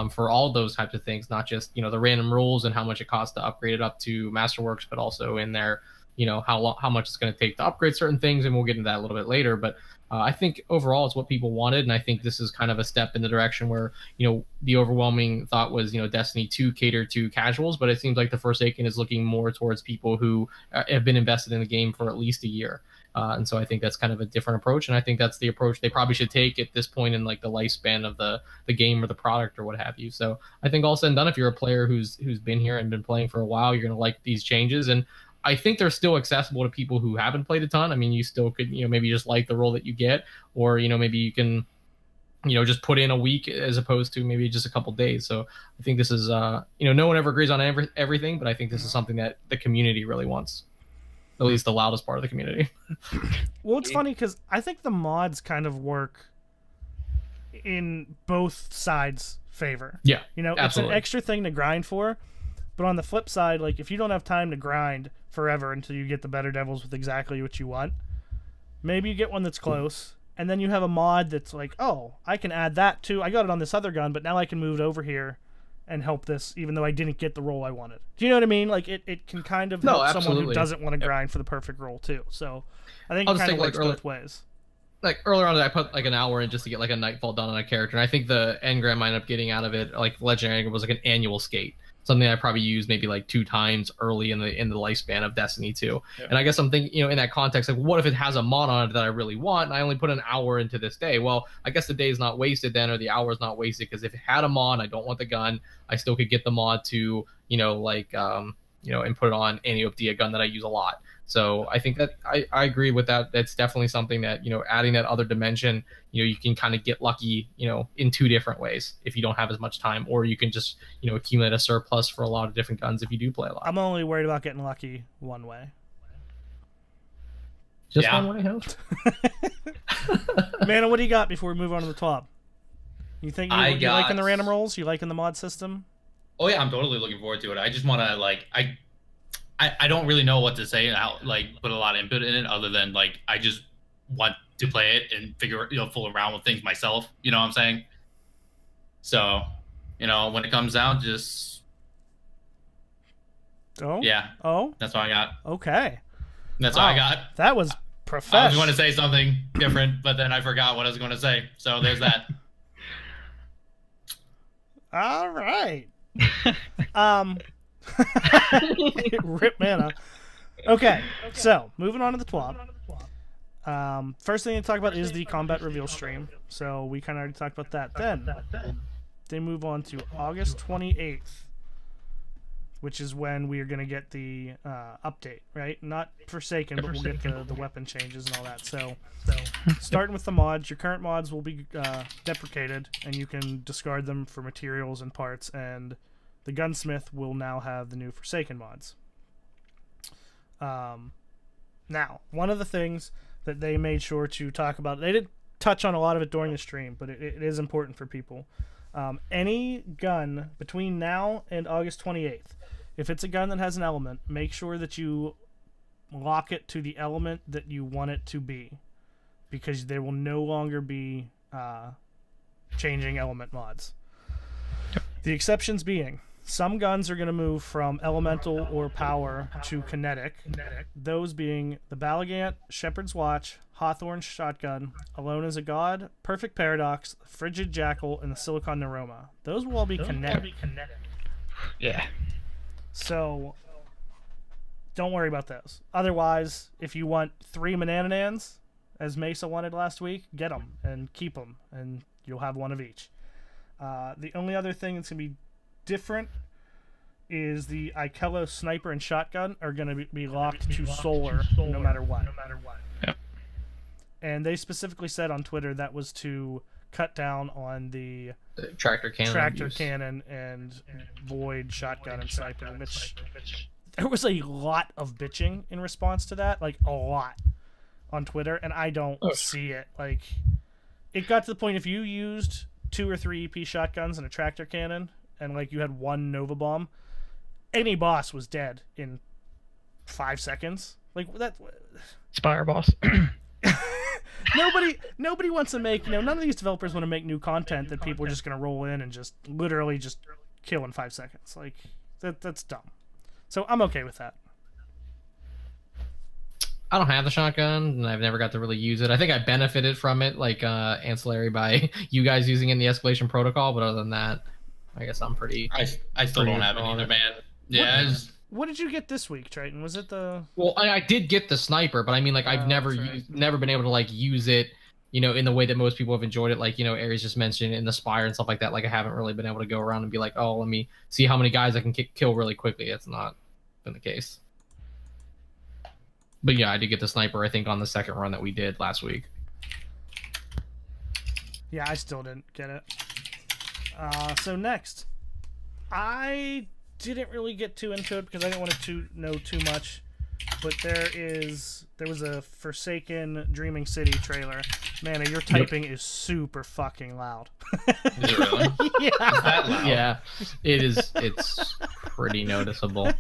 for all those types of things, not just, the random rules and how much it costs to upgrade it up to Masterworks, but also in their, how much it's going to take to upgrade certain things. And we'll get into that a little bit later. But I think overall it's what people wanted, and I think this is kind of a step in the direction where, the overwhelming thought was, Destiny 2 catered to casuals, but it seems like the Forsaken is looking more towards people who have been invested in the game for at least a year. And so I think that's kind of a different approach, and I think that's the approach they probably should take at this point in like the lifespan of the game or the product or what have you. So I think all said and done, if you're a player who's been here and been playing for a while, you're going to like these changes. And I think they're still accessible to people who haven't played a ton. I mean, you still could, maybe just like the role that you get, or, maybe you can, just put in a week as opposed to maybe just a couple days. So I think this is, no one ever agrees on everything, but I think this is something that the community really wants, at least the loudest part of the community. Well, it's funny because I think the mods kind of work in both sides' favor. Yeah, absolutely. It's an extra thing to grind for. But on the flip side, like if you don't have time to grind forever until you get the Better Devils with exactly what you want, maybe you get one that's close, and then you have a mod that's like, oh, I can add that too. I got it on this other gun, but now I can move it over here and help this, even though I didn't get the roll I wanted. Do you know what I mean? Like it can kind of help someone who doesn't want to grind for the perfect roll too. So I think it kind of works both ways. Like earlier on, I put like an hour in just to get like a Nightfall done on a character, and I think the engram I ended up getting out of it, like Legendary Engram, was like an annual skate. something I probably used maybe like 2 times early in the lifespan of Destiny 2. Yeah. And I guess I'm thinking, in that context, like, what if it has a mod on it that I really want, and I only put an hour into this day? Well, I guess the day is not wasted then, or the hour is not wasted, because if it had a mod, I don't want the gun, I still could get the mod to, and put it on any of a gun that I use a lot. So I think that I agree with that. That's definitely something that, adding that other dimension, you can kind of get lucky, in 2 different ways if you don't have as much time, or you can just, accumulate a surplus for a lot of different guns if you do play a lot. I'm only worried about getting lucky one way. Just one way, huh? Man, what do you got before we move on to the TWAB? You think you liking the random rolls? You liking the mod system? Oh yeah, I'm totally looking forward to it. I just want to I don't really know what to say and how put a lot of input in it, other than I just want to play it and figure fool around with things myself. You know what I'm saying? So, when it comes out, just that's all I got. Okay, that's all I got. That was professional. I was going to say something different, but then I forgot what I was going to say. So there's that. All right. Rip mana. Okay, so moving on to the TWAB. First thing to talk about is the combat reveal stream. So we kind of already talked about that. Then they move on to August 28th, which is when we are going to get the update, right? Not Forsaken, but we'll get the weapon changes and all that. So starting with the mods, your current mods will be deprecated, and you can discard them for materials and parts, and the gunsmith will now have the new Forsaken mods. Now, one of the things that they made sure to talk about, they did touch on a lot of it during the stream, but it is important for people. Any gun between now and August 28th, if it's a gun that has an element, make sure that you lock it to the element that you want it to be, because there will no longer be changing element mods. The exceptions being, some guns are going to move from elemental or power to kinetic, those being the Balagant, Shepherd's Watch, Hawthorne Shotgun, Alone as a God, Perfect Paradox, Frigid Jackal, and the Silicon Neuroma. Those will all be kinetic. Yeah. So, don't worry about those. Otherwise, if you want 3 Mananans, as Mesa wanted last week, get them and keep them, and you'll have one of each. The only other thing that's going to be different is the Ikello sniper and shotgun are going to be locked to solar no matter what. Yep. And they specifically said on Twitter that was to cut down on the tractor cannon and void shotgun and sniper, which there was a lot of bitching in response to that, a lot on Twitter, and I don't see it. It got to the point if you used 2 or 3 EP shotguns and a tractor cannon, and you had 1 Nova Bomb, any boss was dead in 5 seconds. That Spire boss. Nobody wants to make, none of these developers want to make new content that people are just going to roll in and just literally just kill in 5 seconds. That's dumb. So I'm okay with that. I don't have the shotgun, and I've never got to really use it. I think I benefited from it, ancillary by you guys using it in the escalation protocol, but other than that, I guess I'm pretty... I still don't have it either, man. Yeah. What did you get this week, Triton? Was it the... Well, I did get the sniper, but I mean, I've never been able to, use it, in the way that most people have enjoyed it. Aries just mentioned in the Spire and stuff like that. I haven't really been able to go around and be like, oh, let me see how many guys I can kill really quickly. That's not been the case. But yeah, I did get the sniper, I think, on the second run that we did last week. Yeah, I still didn't get it. So next, I didn't really get too into it because I didn't want to know too much. But there was a Forsaken Dreaming City trailer. Man, your typing is super fucking loud. Is it really? Yeah. Is that loud? Yeah, it is. It's pretty noticeable.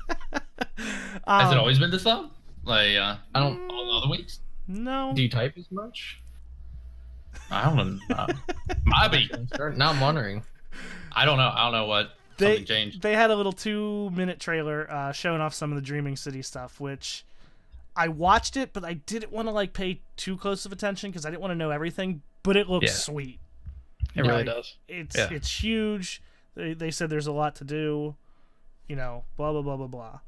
Has it always been this loud? I don't. All the other weeks? No. Do you type as much? I don't know. Might be. Now I'm wondering. I don't know what something changed. They had a little 2-minute trailer showing off some of the Dreaming City stuff, which I watched it, but I didn't want to pay too close of attention because I didn't want to know everything. But it looks sweet. It really does. It's huge. They said there's a lot to do. blah blah blah blah blah.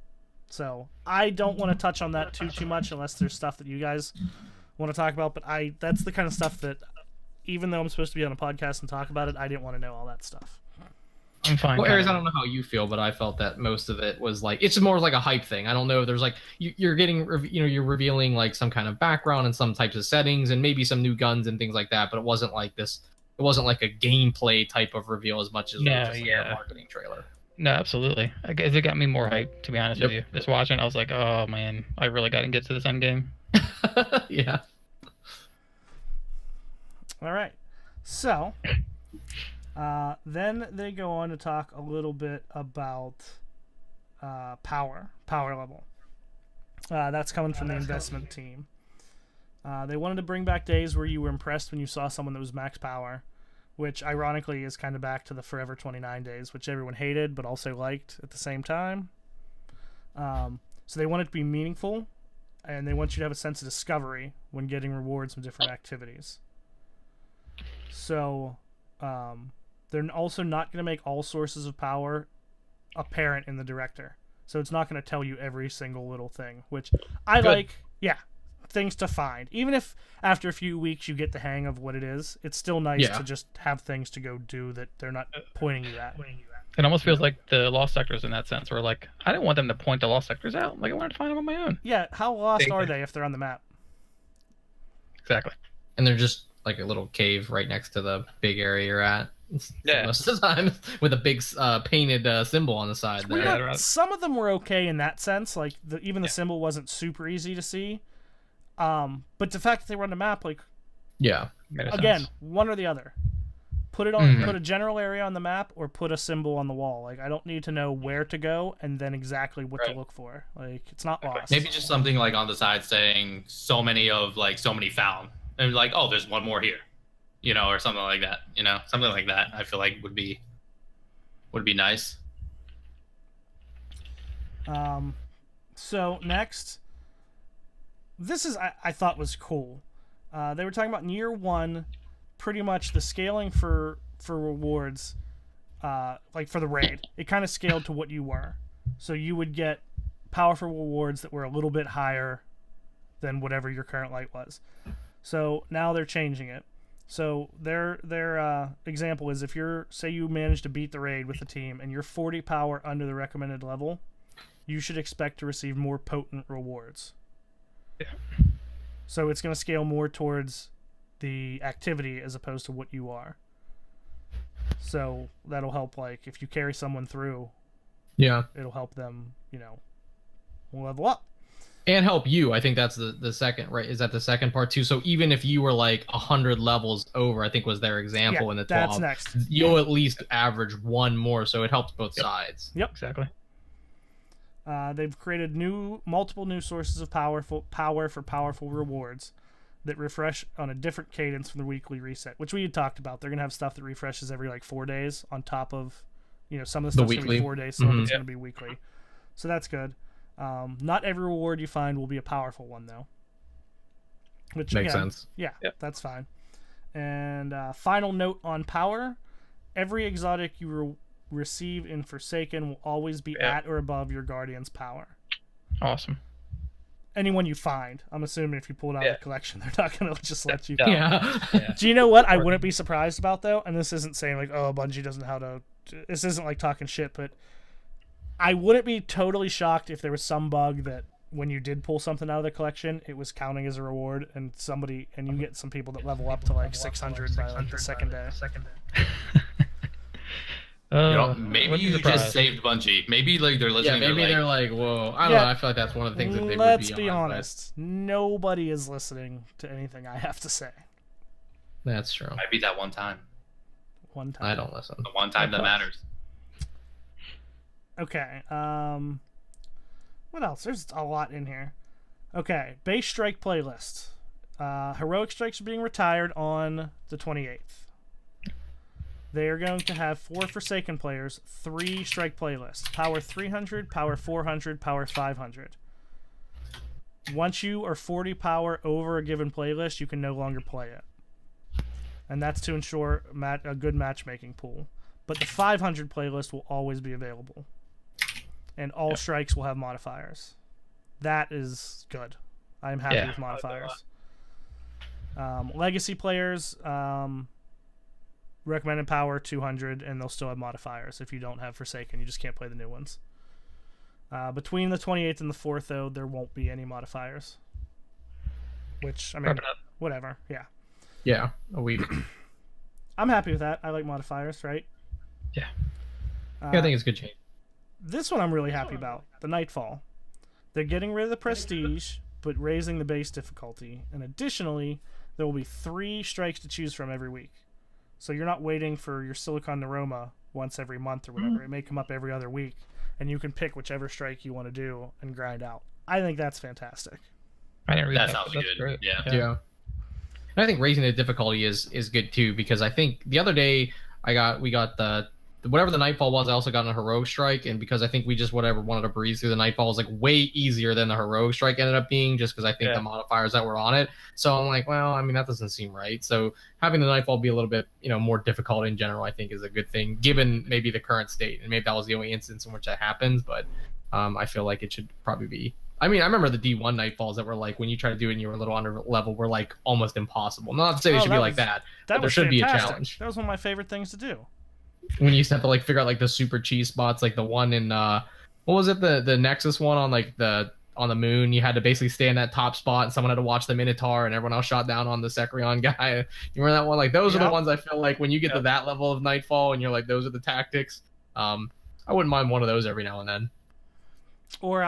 So I don't want to touch on that too much unless there's stuff that you guys want to talk about. But that's the kind of stuff that, even though I'm supposed to be on a podcast and talk about it, I didn't want to know all that stuff. I'm fine. Well, Aries, I don't know how you feel, but I felt that most of it was like, it's more like a hype thing. I don't know. There's like, you're getting, you're revealing like some kind of background and some types of settings and maybe some new guns and things like that. But it wasn't like this. It wasn't like a gameplay type of reveal as much as it was just like a marketing trailer. No, absolutely. I guess it got me more hyped, to be honest with you. Just watching, I was like, oh man, I really got to get to this end game. Yeah. All right. So, then they go on to talk a little bit about power level. That's coming from the investment team. They wanted to bring back days where you were impressed when you saw someone that was max power, which ironically is kind of back to the Forever 29 days, which everyone hated but also liked at the same time. So they want it to be meaningful, and they want you to have a sense of discovery when getting rewards from different activities. So they're also not going to make all sources of power apparent in the director. So it's not going to tell you every single little thing, which I like. Yeah, things to find. Even if after a few weeks you get the hang of what it is, it's still nice to just have things to go do that they're not pointing you at. It almost feels like the lost sectors in that sense, where like I didn't want them to point the lost sectors out. Like I wanted to find them on my own. Yeah, how lost are they if they're on the map? Exactly. And they're just like a little cave right next to the big area you're at. Yeah. Most of the time, with a big painted symbol on the side there. Yeah, some of them were okay in that sense. Like even the symbol wasn't super easy to see. But the fact that they were on the map, like, again, one or the other. Put it on, put a general area on the map, or put a symbol on the wall. Like, I don't need to know where to go and then exactly what to look for. Like, it's not lost. Maybe just something like on the side saying so many found, and like, oh, there's one more here, or something like that. Something like that. I feel like would be nice. So next. This is I thought was cool. They were talking about in year one, pretty much the scaling for rewards, like for the raid, it kind of scaled to what you were. So you would get powerful rewards that were a little bit higher than whatever your current light was. So now they're changing it. So their example is if say you manage to beat the raid with the team and you're 40 power under the recommended level, you should expect to receive more potent rewards. Yeah. So it's going to scale more towards the activity as opposed to what you are. So that'll help, like, if you carry someone through, it'll help them, level up. And help you. I think that's the second, right? Is that the second part too? So even if you were like 100 levels over, I think was their example in the TWAB, that's next. You'll at least average one more, so it helps both sides. Yep. Exactly. They've created multiple new sources of power for powerful rewards that refresh on a different cadence from the weekly reset, which we had talked about. They're going to have stuff that refreshes every like 4 days on top of, some of the stuff's going to be 4 days, some of it's going to be weekly. So that's good. Not every reward you find will be a powerful one, though. Which makes sense. Yeah, that's fine. And final note on power: every exotic you receive in Forsaken will always be at or above your Guardian's power. Awesome. Anyone you find. I'm assuming if you pull it out of the collection, they're not going to just let you. Yeah. Do you know what I wouldn't be surprised about, though? And this isn't saying like, oh, Bungie doesn't know how to. This isn't like talking shit, but I wouldn't be totally shocked if there was some bug that when you did pull something out of the collection, it was counting as a reward, and you get some people that level up to like 600 by like the second day. Maybe you just saved Bungie. Maybe like they're listening. Yeah, maybe they're like, whoa. I don't know. I feel like that's one of the things that they Let's would be honest. Nobody is listening to anything I have to say. That's true. Might be that one time. I don't listen. The one time that matters. Okay. What else? There's a lot in here. Okay. Base Strike playlist. Heroic Strikes are being retired on the 28th. They are going to have 4 Forsaken players, 3 Strike playlists. Power 300, Power 400, Power 500. Once you are 40 power over a given playlist, you can no longer play it. And that's to ensure a good matchmaking pool. But the 500 playlist will always be available. and all strikes will have modifiers. That is good. I'm happy with modifiers. Legacy players, recommended power 200, and they'll still have modifiers. If you don't have Forsaken, you just can't play the new ones. Between the 28th and the 4th, though, there won't be any modifiers. Which, I mean, whatever. Yeah. Yeah, a week. I'm happy with that. I like modifiers, right? Yeah. I think it's a good change. This one I'm really happy about. The Nightfall. They're getting rid of the prestige, but raising the base difficulty. And additionally, there will be 3 strikes to choose from every week. So you're not waiting for your Silicon Neuroma once every month or whatever. It may come up every other week, and you can pick whichever strike you want to do and grind out. I think that's fantastic. I didn't read that. Sounds good. Great. Yeah. And I think raising the difficulty is good too, because I think the other day we got the whatever the Nightfall was. I also got a Heroic Strike, and because I think we just wanted to breeze through the Nightfall was like way easier than the Heroic Strike ended up being, just because I think the modifiers that were on it. So I'm like, well, I mean, that doesn't seem right. So having the Nightfall be a little bit, more difficult in general, I think is a good thing, given maybe the current state, and maybe that was the only instance in which that happens. But I feel like it should probably be. I mean, I remember the D1 Nightfalls that were like, when you try to do it and you were a little under level, were like almost impossible. Not to say they should be like that, but there should be a challenge. That was one of my favorite things to do. When you used to have to like figure out like the super cheese spots, like the one in what was it, the Nexus one on like on the moon, you had to basically stay in that top spot and someone had to watch the Minotaur and everyone else shot down on the Sekrion guy. You remember that one? Like those are the ones I feel like when you get to that level of Nightfall and you're like, those are the tactics. I wouldn't mind one of those every now and then. Or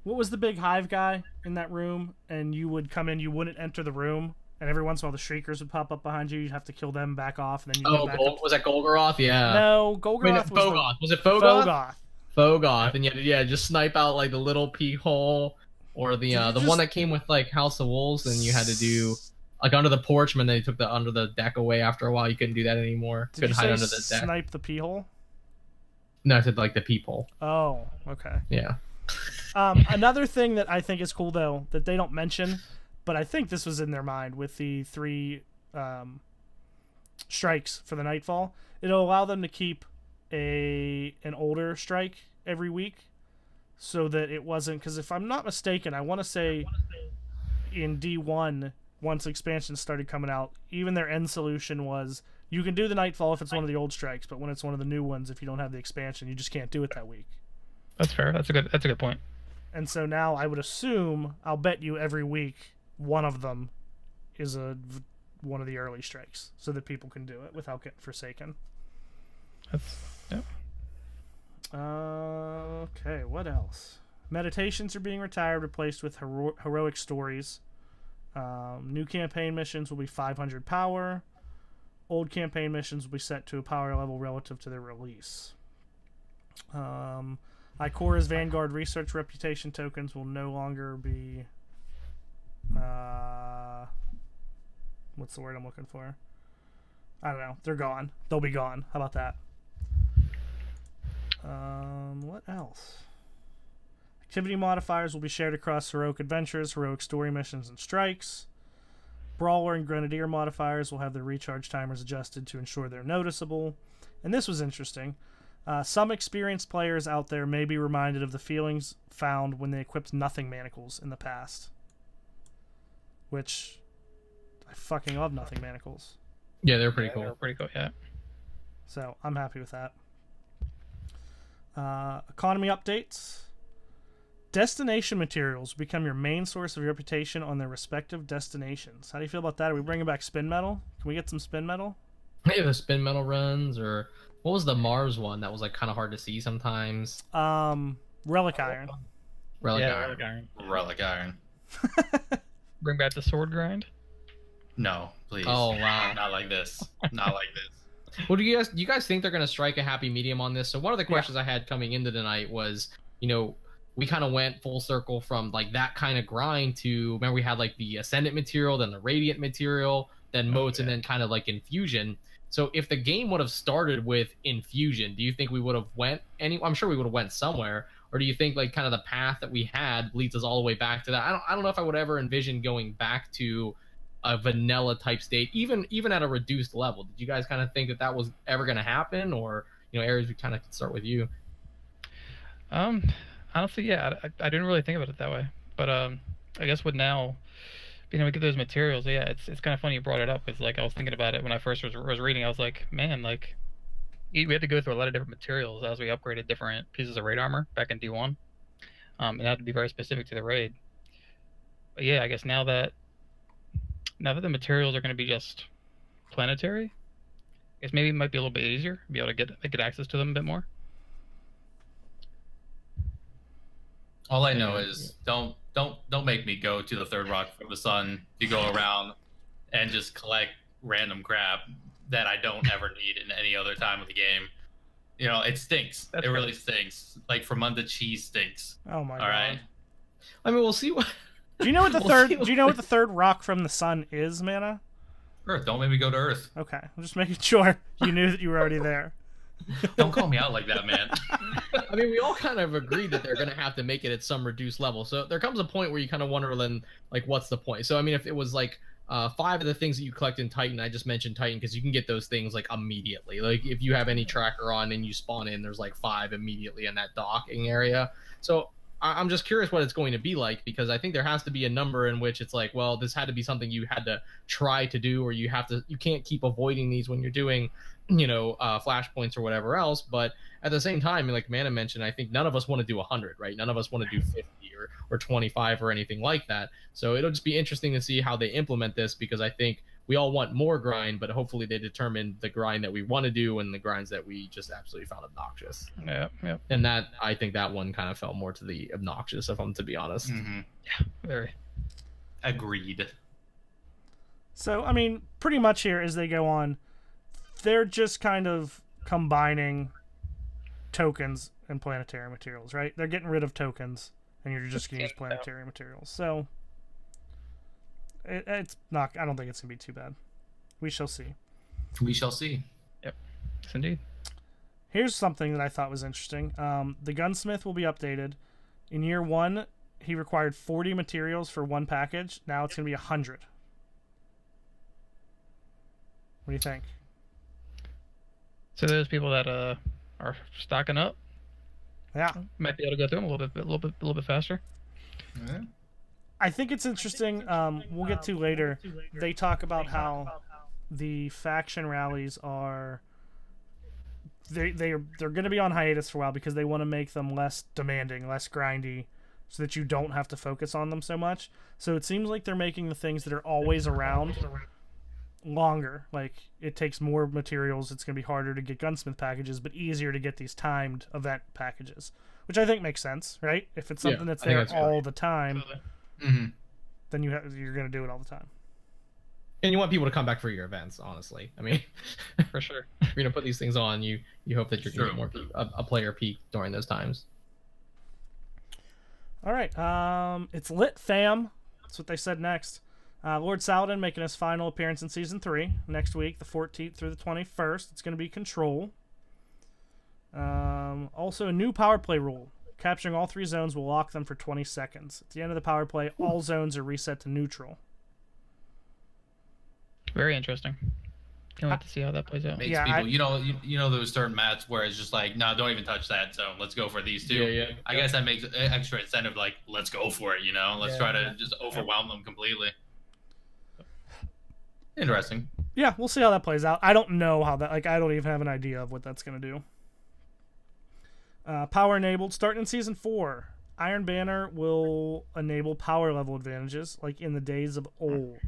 what was the big hive guy in that room, and you would come in, you wouldn't enter the room, and every once in a while the Shriekers would pop up behind you, you'd have to kill them, back off, and then you go back up. Was that Golgoroth? Yeah. No, Golgoroth was Fogoth. Was it Fogoth? Fogoth. Fogoth, and just snipe out like the little pea hole, or the one that came with like House of Wolves, and you had to do like under the porch, and then they took the under the deck away after a while. You couldn't do that anymore. Couldn't hide under the deck. Snipe the pea hole? No, I said like the peephole. Oh, okay. Yeah. Another thing that I think is cool though that they don't mention, but I think this was in their mind with the 3 strikes for the Nightfall. It'll allow them to keep an older strike every week, so that it wasn't, because if I'm not mistaken, I want to say in D1, once expansions started coming out, even their end solution was you can do the Nightfall if it's one of the old strikes, but when it's one of the new ones, if you don't have the expansion, you just can't do it that week. That's fair. That's a good point. And so now I would assume, I'll bet you every week, one of them is one of the early strikes, so that people can do it without getting Forsaken. Okay, what else? Meditations are being retired, replaced with heroic stories. New campaign missions will be 500 power. Old campaign missions will be set to a power level relative to their release. Ikora's Vanguard research reputation tokens will no longer be... what's the word I'm looking for? I don't know. They're gone. They'll be gone. How about that? What else? Activity modifiers will be shared across heroic adventures, heroic story missions, and strikes. Brawler and Grenadier modifiers will have their recharge timers adjusted to ensure they're noticeable. And this was interesting. Some experienced players out there may be reminded of the feelings found when they equipped Nothing Manacles in the past. Which, I fucking love Nothing Manacles. Yeah, they're pretty cool. They're pretty cool, yeah. So, I'm happy with that. Economy updates. Destination materials become your main source of reputation on their respective destinations. How do you feel about that? Are we bringing back spin metal? Can we get some spin metal? Yeah, the spin metal runs, or what was the Mars one that was like kind of hard to see sometimes? Relic Iron. Relic Iron. Bring back the sword grind? No, please. Oh wow, not like this. Not like this. Well, do you guys think they're going to strike a happy medium on this? So one of the questions I had coming into tonight was, we kind of went full circle from like that kind of grind to, remember we had like the Ascendant material, then the Radiant material, then motes, and then kind of like Infusion. So if the game would have started with Infusion, do you think we would have went I'm sure we would have went somewhere, or do you think like kind of the path that we had leads us all the way back to that? I don't know if I would ever envision going back to a vanilla type state, even at a reduced level. Did you guys kind of think that was ever going to happen, or Aries, we kind of could start with you? Honestly, yeah, I didn't really think about it that way, but I guess with now being able to get those materials, yeah, it's kind of funny you brought it up. It's like I was thinking about it when I first was reading. I was like, man, like we had to go through a lot of different materials as we upgraded different pieces of raid armor back in D1. It had to be very specific to the raid. But yeah, I guess now that the materials are going to be just planetary, I guess maybe it might be a little bit easier to be able to get access to them a bit more. All I know is don't make me go to the third rock from the sun to go around and just collect random crap that I don't ever need in any other time of the game. You know, it stinks. It really stinks. Like Fermunda cheese stinks. Oh my god. All right. I mean, we'll see what. Do you know what the third? Do you know what the third rock from the sun is, Mana? Earth. Don't make me go to Earth. Okay, I'm just making sure you knew that you were already there. Don't call me out like that, man. I mean, we all kind of agreed that they're going to have to make it at some reduced level. So there comes a point where you kind of wonder, then, like, what's the point? So, I mean, if it was like 5 of the things that you collect in Titan, I just mentioned Titan because you can get those things like immediately. Like, if you have any tracker on and you spawn in, there's like 5 immediately in that docking area. So I'm just curious what it's going to be like, because I think there has to be a number in which it's like, well, this had to be something you had to try to do, or you can't keep avoiding these when you're doing, flashpoints or whatever else. But at the same time, like Mana mentioned, I think none of us want to do 100, right? None of us want to do 50 or 25 or anything like that. So it'll just be interesting to see how they implement this, because I think we all want more grind, but hopefully they determine the grind that we want to do and the grinds that we just absolutely found obnoxious. Yeah. And that, I think that one kind of fell more to the obnoxious, if I'm to be honest. Mm-hmm. Yeah, very. Agreed. So, I mean, pretty much here as they go on, they're just kind of combining tokens and planetary materials, right? They're getting rid of tokens, and you're just going to use planetary materials. So, it's not. I don't think it's going to be too bad. We shall see. We shall see. Yep. Yes, indeed. Here's something that I thought was interesting. The gunsmith will be updated. In year 1, he required 40 materials for 1 package. Now it's going to be 100. What do you think? So those people that are stocking up, Yeah, might be able to go through them a little bit faster. Yeah. I think it's interesting. We'll get to later. They talk about how the faction rallies are. They're going to be on hiatus for a while because they want to make them less demanding, less grindy, so that you don't have to focus on them so much. So it seems like they're making the things that are always around longer. Like, it takes more materials. It's going to be harder to get gunsmith packages, but easier to get these timed event packages, which I think makes sense, right? If it's something that's there all the time, then you're going to do it all the time. And you want people to come back for your events, honestly. I mean, For sure. if you're going to put these things on, you hope that you're getting more a player peak during those times. All right. It's lit, fam. That's what they said next. Lord Saladin making his final appearance in Season 3 next week, the 14th through the 21st. It's going to be Control. Also, a new power play rule. Capturing all 3 zones will lock them for 20 seconds. At the end of the power play, all zones are reset to neutral. Very interesting. Can't wait to see how that plays out. Makes people, you know those certain mats where it's just like, no, don't even touch that zone. Let's go for these 2. Yeah. I guess that makes extra incentive. Like, let's go for it. Let's try to just overwhelm them completely. Interesting. Yeah, we'll see how that plays out. I don't know how that. Like, I don't even have an idea of what that's going to do. Power enabled, starting in Season 4. Iron Banner will enable power level advantages, like in the days of old.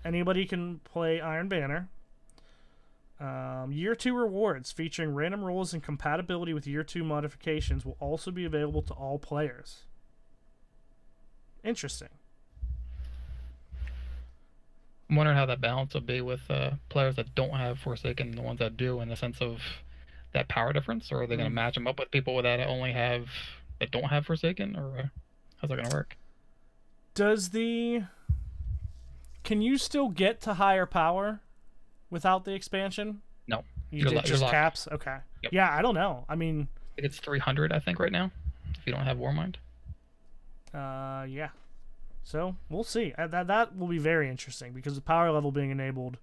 Anybody can play Iron Banner. Year 2 rewards featuring random rolls and compatibility with Year 2 modifications will also be available to all players. Interesting. I'm wondering how that balance will be with players that don't have Forsaken and the ones that do, in the sense of that power difference, or are they going to match them up with people that don't have Forsaken, or how's that going to work? Can you still get to higher power without the expansion? No. You just caps? Okay. Yep. Yeah, I don't know. I mean, I think it's 300, I think, right now, if you don't have Warmind. Yeah. So, we'll see. That will be very interesting, because the power level being enabled,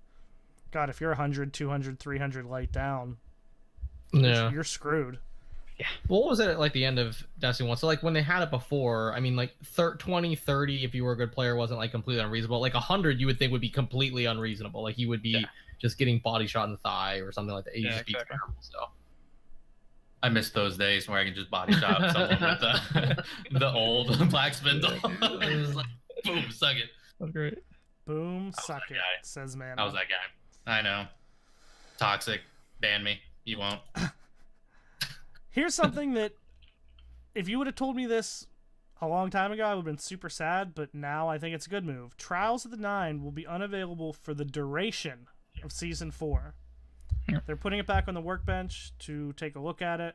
God, if you're 100, 200, 300 light down, you're screwed. What was it at like the end of Destiny 1? So like when they had it before, I mean like 20, 30 if you were a good player wasn't like completely unreasonable. Like 100 you would think would be completely unreasonable. Like you would be just getting body shot in the thigh or something like that. You just be terrible. So I miss those days where I can just body shot someone with the old black spindle. Just like, boom, suck it. That's great. Boom, suck it, says man. I was that guy. I know. Toxic. Ban me. You won't. Here's something that, if you would have told me this a long time ago, I would have been super sad, but now I think it's a good move. Trials of the Nine will be unavailable for the duration of Season 4. They're putting it back on the workbench to take a look at it.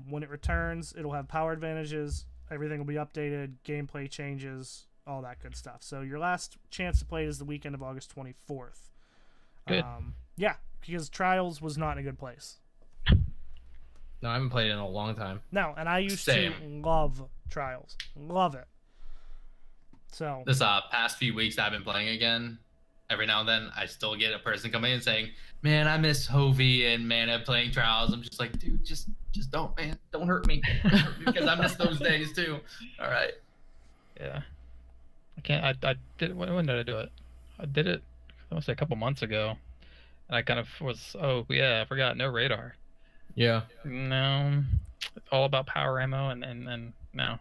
When it returns, it'll have power advantages. Everything will be updated, gameplay changes, all that good stuff. So your last chance to play is the weekend of August 24th. Good. Yeah, because Trials was not in a good place. no, I haven't played it in a long time. No, and I used to love Trials. Love it. So This past few weeks I've been playing again. Every now and then I still get a person coming in saying, "Man, I miss Hovey and Mana playing Trials." I'm just like, dude, just don't, man. Don't hurt me. Because I miss those days too. All right. Yeah. I can't. I did. When did I do it? I did it. I want to say a couple months ago, and I kind of was. Oh yeah, I forgot. No radar. Yeah. No. It's all about power ammo and no.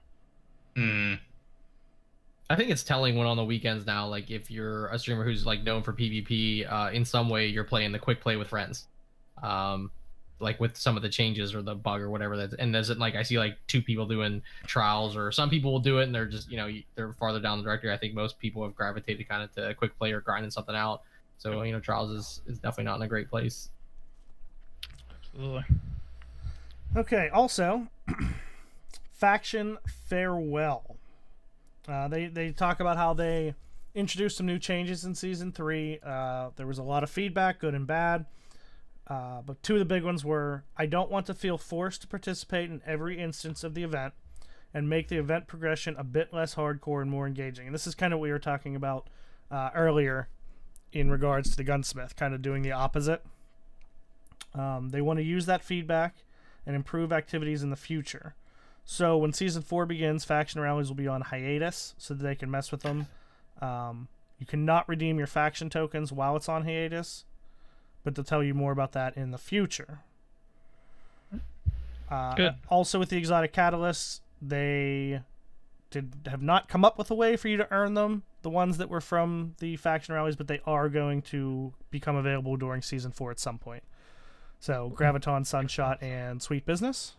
I think it's telling when on the weekends now, like if you're a streamer who's like known for PvP, in some way you're playing the quick play with friends, like with some of the changes or the bug or whatever that. And there's like I see like 2 people doing trials, or some people will do it and they're just they're farther down the directory. I think most people have gravitated kind of to quick play or grinding something out. So trials is definitely not in a great place. Absolutely. okay. Also, Faction Farewell. They talk about how they introduced some new changes in Season 3. There was a lot of feedback, good and bad. But 2 of the big ones were, I don't want to feel forced to participate in every instance of the event, and make the event progression a bit less hardcore and more engaging. And this is kind of what we were talking about earlier in regards to the gunsmith, kind of doing the opposite. They want to use that feedback and improve activities in the future. So when Season 4 begins, faction rallies will be on hiatus so that they can mess with them. You cannot redeem your faction tokens while it's on hiatus, but they'll tell you more about that in the future. Good. Also with the exotic catalysts, they have not come up with a way for you to earn them, the ones that were from the faction rallies, but they are going to become available during Season 4 at some point. So Graviton, Sunshot, and Sweet Business.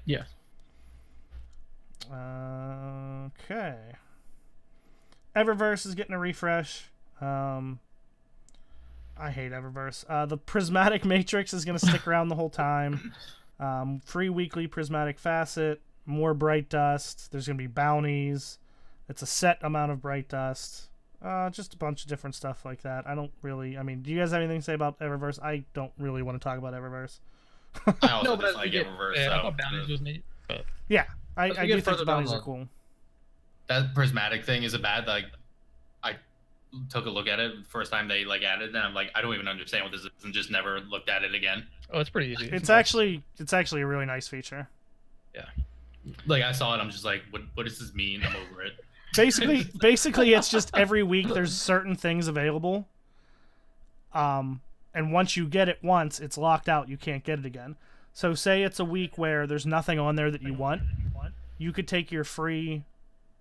Yeah. Okay. Eververse is getting a refresh. I hate Eververse. The Prismatic Matrix is going to stick around the whole time. Free weekly Prismatic Facet. More Bright Dust. There's going to be bounties. It's a set amount of Bright Dust. Just a bunch of different stuff like that. I don't really... I mean, do you guys have anything to say about Eververse? I don't really want to talk about Eververse. I also No, but dislike Eververse. Yeah, I So thought bounties was neat, but Yeah, I we do get think further the down bounties the- are cool. that prismatic thing is a bad. Like, I took a look at it the first time they added it, and I'm like, I don't even understand what this is, and just never looked at it again. oh, it's pretty easy. It's actually a really nice feature. yeah. Like, I saw it, I'm just like, what does this mean? I'm over it. Basically, it's just every week there's certain things available. And once you get it once, it's locked out. You can't get it again. So say it's a week where there's nothing on there that you want. You could take your free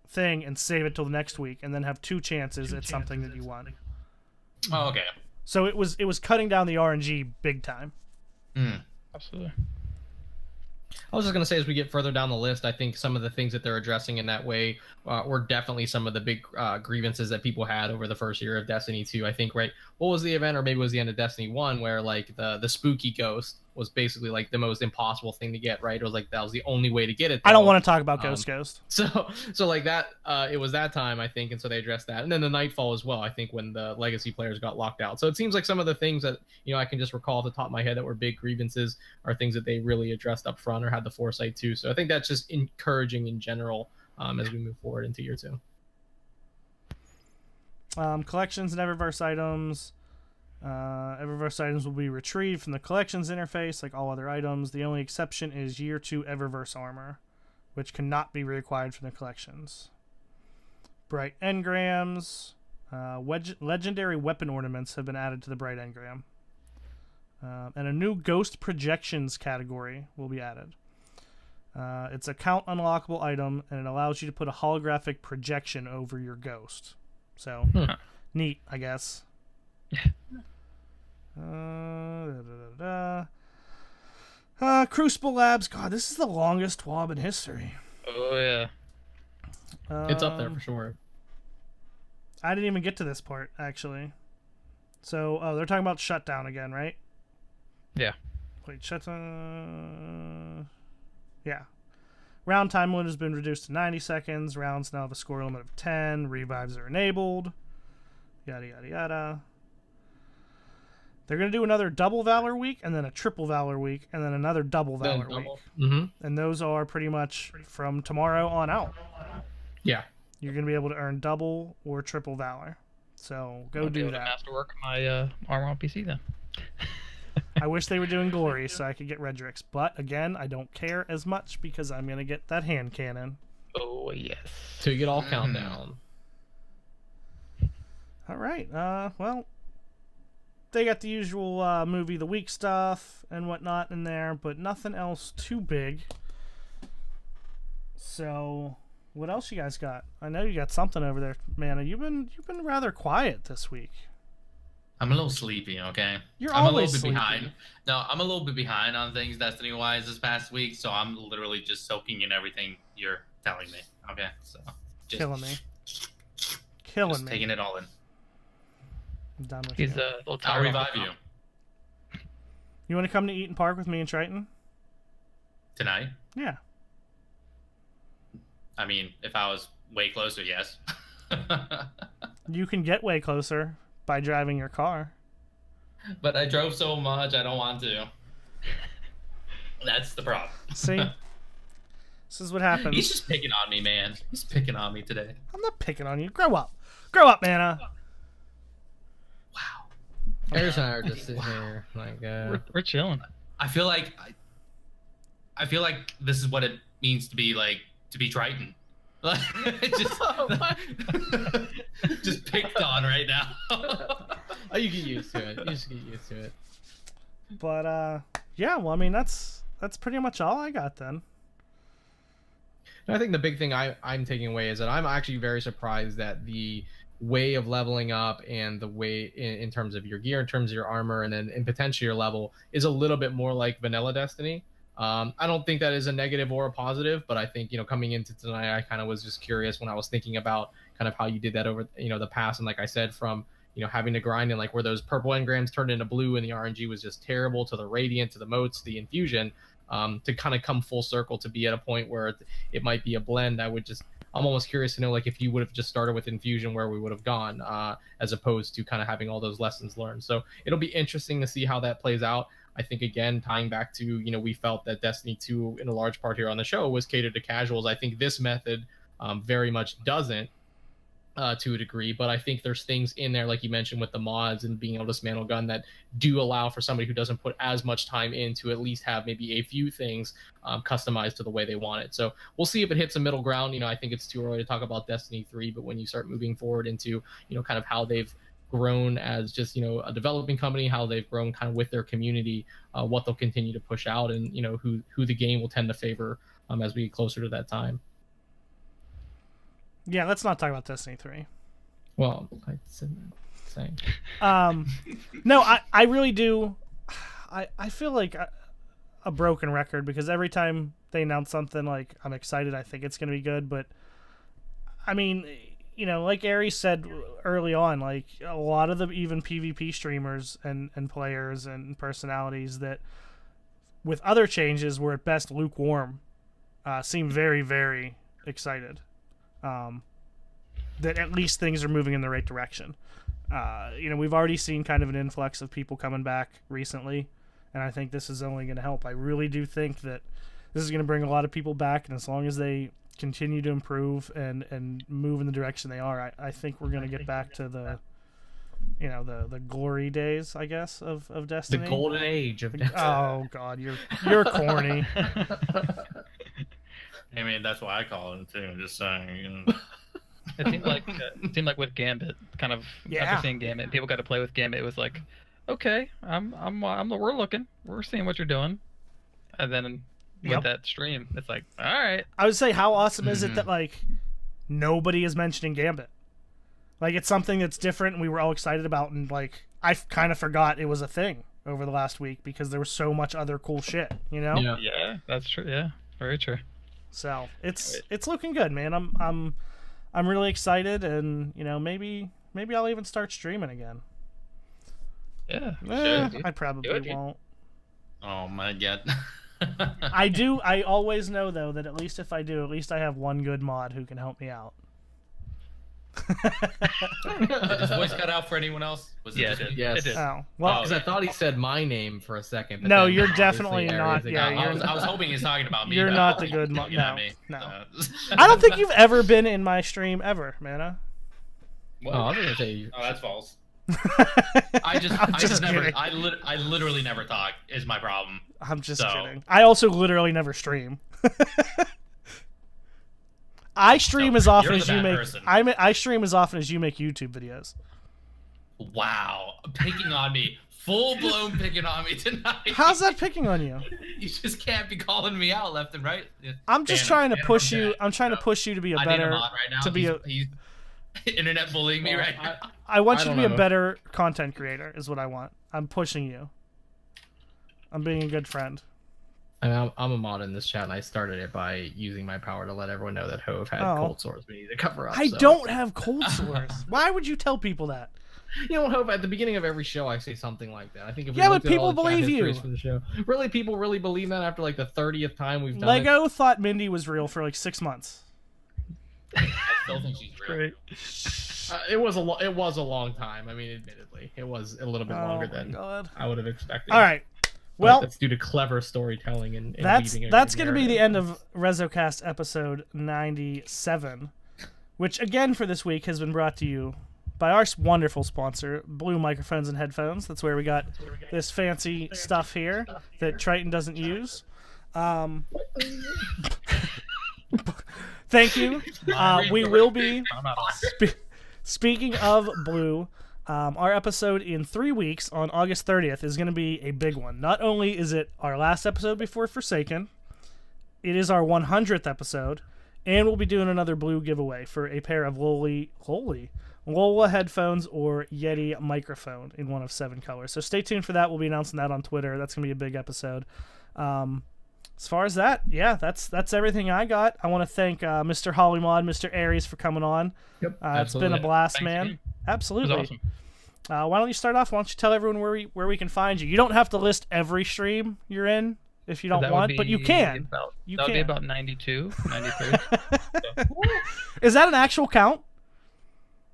thing and save it till the next week, and then have 2 chances at something that you want. Oh, okay. So it was cutting down the RNG big time. Absolutely. I was just going to say, as we get further down the list, I think some of the things that they're addressing in that way were definitely some of the big grievances that people had over the first year of Destiny 2. I think, right, what was the event, or maybe it was the end of Destiny 1, where like the spooky ghost was basically like the most impossible thing to get, right? It was like that was the only way to get it, though. I don't want to talk about Ghost. So like that, it was that time, I think, and so they addressed that. And then the Nightfall as well, I think, when the legacy players got locked out. So it seems like some of the things that, I can just recall off the top of my head that were big grievances are things that they really addressed up front or had the foresight to. So I think that's just encouraging in general as we move forward into year 2. Collections and Eververse items. Eververse items will be retrieved from the collections interface like all other items. The only exception is Year 2 Eververse armor, which cannot be reacquired from the collections. Bright engrams. Legendary weapon ornaments have been added to the Bright engram. And a new Ghost Projections category will be added. It's a count unlockable item, and it allows you to put a holographic projection over your ghost. So, neat, I guess. Crucible Labs. God, this is the longest TWAB in history. Oh, yeah. It's up there for sure. I didn't even get to this part, actually. So, they're talking about shutdown again, right? Yeah. Wait, shutdown... Yeah. Round time limit has been reduced to 90 seconds. Rounds now have a score limit of 10. Revives are enabled. Yada, yada, yada. They're going to do another double Valor week, and then a triple Valor week, and then another double Valor week. Mm-hmm. And those are pretty much from tomorrow on out. Yeah. You're going to be able to earn double or triple Valor. So go do that. Masterwork my armor on PC then. I wish they were doing Glory so I could get Redrix. But again, I don't care as much because I'm going to get that hand cannon. Oh, yes. So you get all countdown. All right. Well, they got the usual movie of the week stuff and whatnot in there, but nothing else too big. So, what else you guys got? I know you got something over there, Mana. You've been rather quiet this week. I'm a little sleepy, okay? I'm always a little bit behind. No, I'm a little bit behind on things Destiny-wise this past week, so I'm literally just soaking in everything you're telling me, okay? So just Killing me. Just taking it all in. I'm done with He's you. a little I'll tired. revive you. You want to come to Eaton Park with me and Triton? Tonight? Yeah. I mean, if I was way closer, yes. You can get way closer by driving your car. But I drove so much, I don't want to. That's the problem. See? This is what happens. He's just picking on me, man. He's picking on me today. I'm not picking on you. Grow up. Grow up, Mana. Wow. Harris and I are just sitting here like We're chilling. I feel like this is what it means to be Triton. Like, just picked on right now. Oh, you get used to it. You just get used to it. But yeah, well, I mean that's pretty much all I got then. I think the big thing I'm taking away is that I'm actually very surprised that the way of leveling up and the way in terms of your gear, in terms of your armor, and then in potentially your level is a little bit more like vanilla Destiny. I don't think that is a negative or a positive, but I think, coming into tonight, I kind of was just curious when I was thinking about kind of how you did that over, the past. And like I said, from, having to grind and like where those purple engrams turned into blue and the RNG was just terrible, to the radiant, to the motes, the infusion, to kind of come full circle to be at a point where it might be a blend. I'm almost curious to know, like, if you would have just started with infusion, where we would have gone, as opposed to kind of having all those lessons learned. So it'll be interesting to see how that plays out. I think, again, tying back to, we felt that Destiny 2, in a large part here on the show, was catered to casuals. I think this method very much doesn't, to a degree, but I think there's things in there, like you mentioned, with the mods and being able to dismantle gun, that do allow for somebody who doesn't put as much time in to at least have maybe a few things customized to the way they want it. So we'll see if it hits a middle ground. I think it's too early to talk about Destiny 3, but when you start moving forward into, kind of how they've grown as just, a developing company, how they've grown kind of with their community, what they'll continue to push out, and, who the game will tend to favor as we get closer to that time. Yeah, let's not talk about Destiny 3. Well, I said saying. No, I really do. I feel like a broken record, because every time they announce something, like, I'm excited, I think it's going to be good, but I mean, like Aries said early on, like, a lot of the even PvP streamers and players and personalities that with other changes were at best lukewarm seem very, very excited. That at least things are moving in the right direction. We've already seen kind of an influx of people coming back recently, and I think this is only going to help. I really do think that this is going to bring a lot of people back, and as long as they continue to improve and move in the direction they are, I think we're going to get back to you know, the glory days, I guess, of The Destiny. golden age of Destiny. Oh God, you're corny. I mean, that's why I call it too. I'm just saying. You know. It seemed like with Gambit, kind of after seeing Gambit, people got to play with Gambit. It was like, okay, we're looking, we're seeing what you're doing, and then with that stream, it's like, all right. I would say, how awesome is it that like nobody is mentioning Gambit? Like, it's something that's different, and we were all excited about, and like I kind of forgot it was a thing over the last week because there was so much other cool shit, you know? Yeah, that's true. Yeah, very true. So it's looking good, man. I'm really excited, and you know, maybe I'll even start streaming again. Yeah, I probably won't. Oh my God. I always know though that at least if I do, at least I have one good mod who can help me out. Did his voice cut out for anyone else? Was it just me? Yes. It did. Oh well, Because I thought he said my name for a second. But no, then you're obviously definitely Aries not. again. Yeah, I was hoping he was talking about me. You're though. not the good He's mo- looking at no, me. no. I don't think you've ever been in my stream ever, Mana. Oh, I was gonna say. Oh, that's false. I just never. kidding. I literally never talk. Is my problem. I'm just So- kidding. I also literally never stream. I stream So, as often you're as the you bad make. person. I stream as often as you make YouTube videos. Wow, picking on me, full blown picking on me tonight. How's that picking on you? You just can't be calling me out left and right. I'm just trying to push you. I'm trying to push you to be a I need better. him on right now. to be he's internet bullying me right now. I want I you to don't be a know. better content creator. Is what I want. I'm pushing you. I'm being a good friend. I mean, I'm a mod in this chat, and I started it by using my power to let everyone know that Hove had Oh. cold sores we need to cover up. I so. don't have cold sores. Why would you tell people that? You know, Hove, at the beginning of every show, I say something like that. I think if we Yeah, looked but at all people the chat believe you. histories for the show, really, people really believe that after like the 30th time we've done Lego thought Mindy was real for like 6 months. I still think she's real. Great. it was a long time. I mean, admittedly, it was a little bit longer my than God. I would have expected. All right. But Well, that's due to clever storytelling and that's weaving going every to be the narrative. end of RezoCast episode 97, which again for this week has been brought to you by our wonderful sponsor, Blue Microphones and Headphones. That's where we got this fancy stuff here that Triton doesn't use. Thank you. We will be speaking of Blue. Our episode in 3 weeks on August 30th is going to be a big one. Not only is it our last episode before Forsaken, it is our 100th episode, and we'll be doing another Blue giveaway for a pair of Lola headphones or Yeti microphone in one of 7 colors. So stay tuned for that. We'll be announcing that on Twitter. That's going to be a big episode. As far as that, yeah, that's everything I got. I want to thank Mr. Hollymod, Mr. Aries for coming on. Yep, It's been a blast, Thanks, man. man. Absolutely. It was awesome. Why don't you start off? Why don't you tell everyone where we can find you? You don't have to list every stream you're in if you don't That would want, but you be can. About, You that would be can. about 92, 93. Is that an actual count?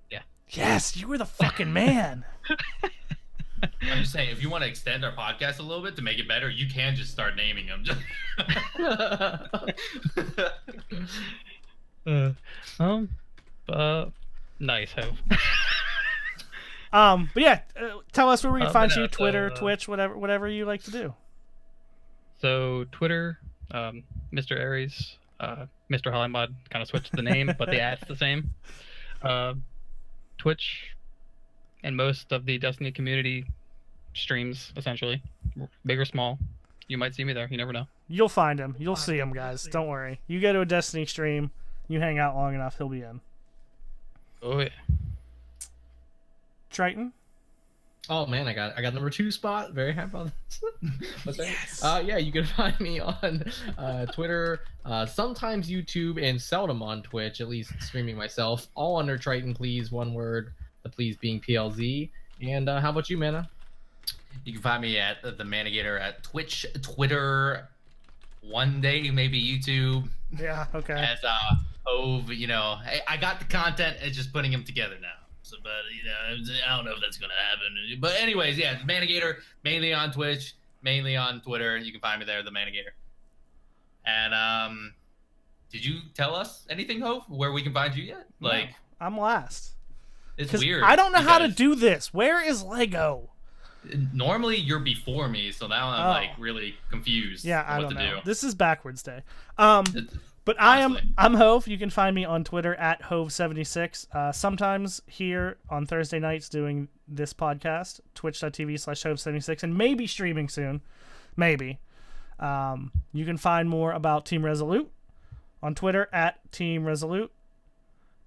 Yeah. Yes, you were the fucking man. I'm just saying, if you want to extend our podcast a little bit to make it better, you can just start naming them. Nice, Hove. But yeah, tell us where we can find but you. no, Twitter, so, Twitch, whatever you like to do. So Twitter, Mr. Aries, Mr. Hollymod kind of switched the name, but the ad's the same. Twitch, and most of the Destiny community streams, essentially, big or small. You might see me there. You never know. You'll find him. You'll see him, guys. Don't worry. You go to a Destiny stream, you hang out long enough, he'll be in. Oh yeah. Triton? Oh man, I got number 2 spot. Very happy about this. What's that? Yeah, you can find me on Twitter, sometimes YouTube, and seldom on Twitch. At least streaming myself. All under Triton, please. One word. The please being PLZ. And how about you, Mana? You can find me at the Manigator at Twitch, Twitter, one day maybe YouTube. Yeah, okay. As Hove, you know, I got the content. It's just putting them together now. So, but you know, I don't know if that's gonna happen. But anyways, yeah, Manigator mainly on Twitch, mainly on Twitter. You can find me there, the Manigator. And did you tell us anything, Hove, where we can find you yet? No, Like, I'm last. It's 'Cause weird. I don't know how to because do this. Where is Lego? Normally you're before me, so now I'm like really confused. Yeah, I on don't what to know. do. This is backwards day. But Honestly. I'm Hove. You can find me on Twitter at Hove76. Sometimes here on Thursday nights doing this podcast, twitch.tv/Hove76, and maybe streaming soon. Maybe. You can find more about Team Resolute on Twitter at Team Resolute.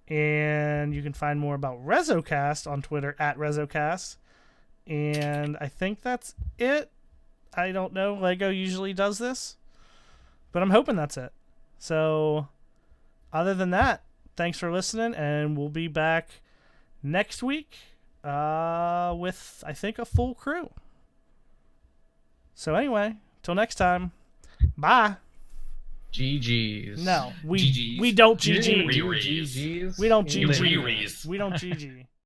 And you can find more about RezoCast on Twitter at RezoCast. And I think that's it. I don't know. Lego usually does this. But I'm hoping that's it. So, other than that, thanks for listening, and we'll be back next week with, I think, a full crew. So anyway, till next time, bye. GG's. No, GGs. we don't You didn't GG. do GG's. We don't You GG. Rerees. We don't GG.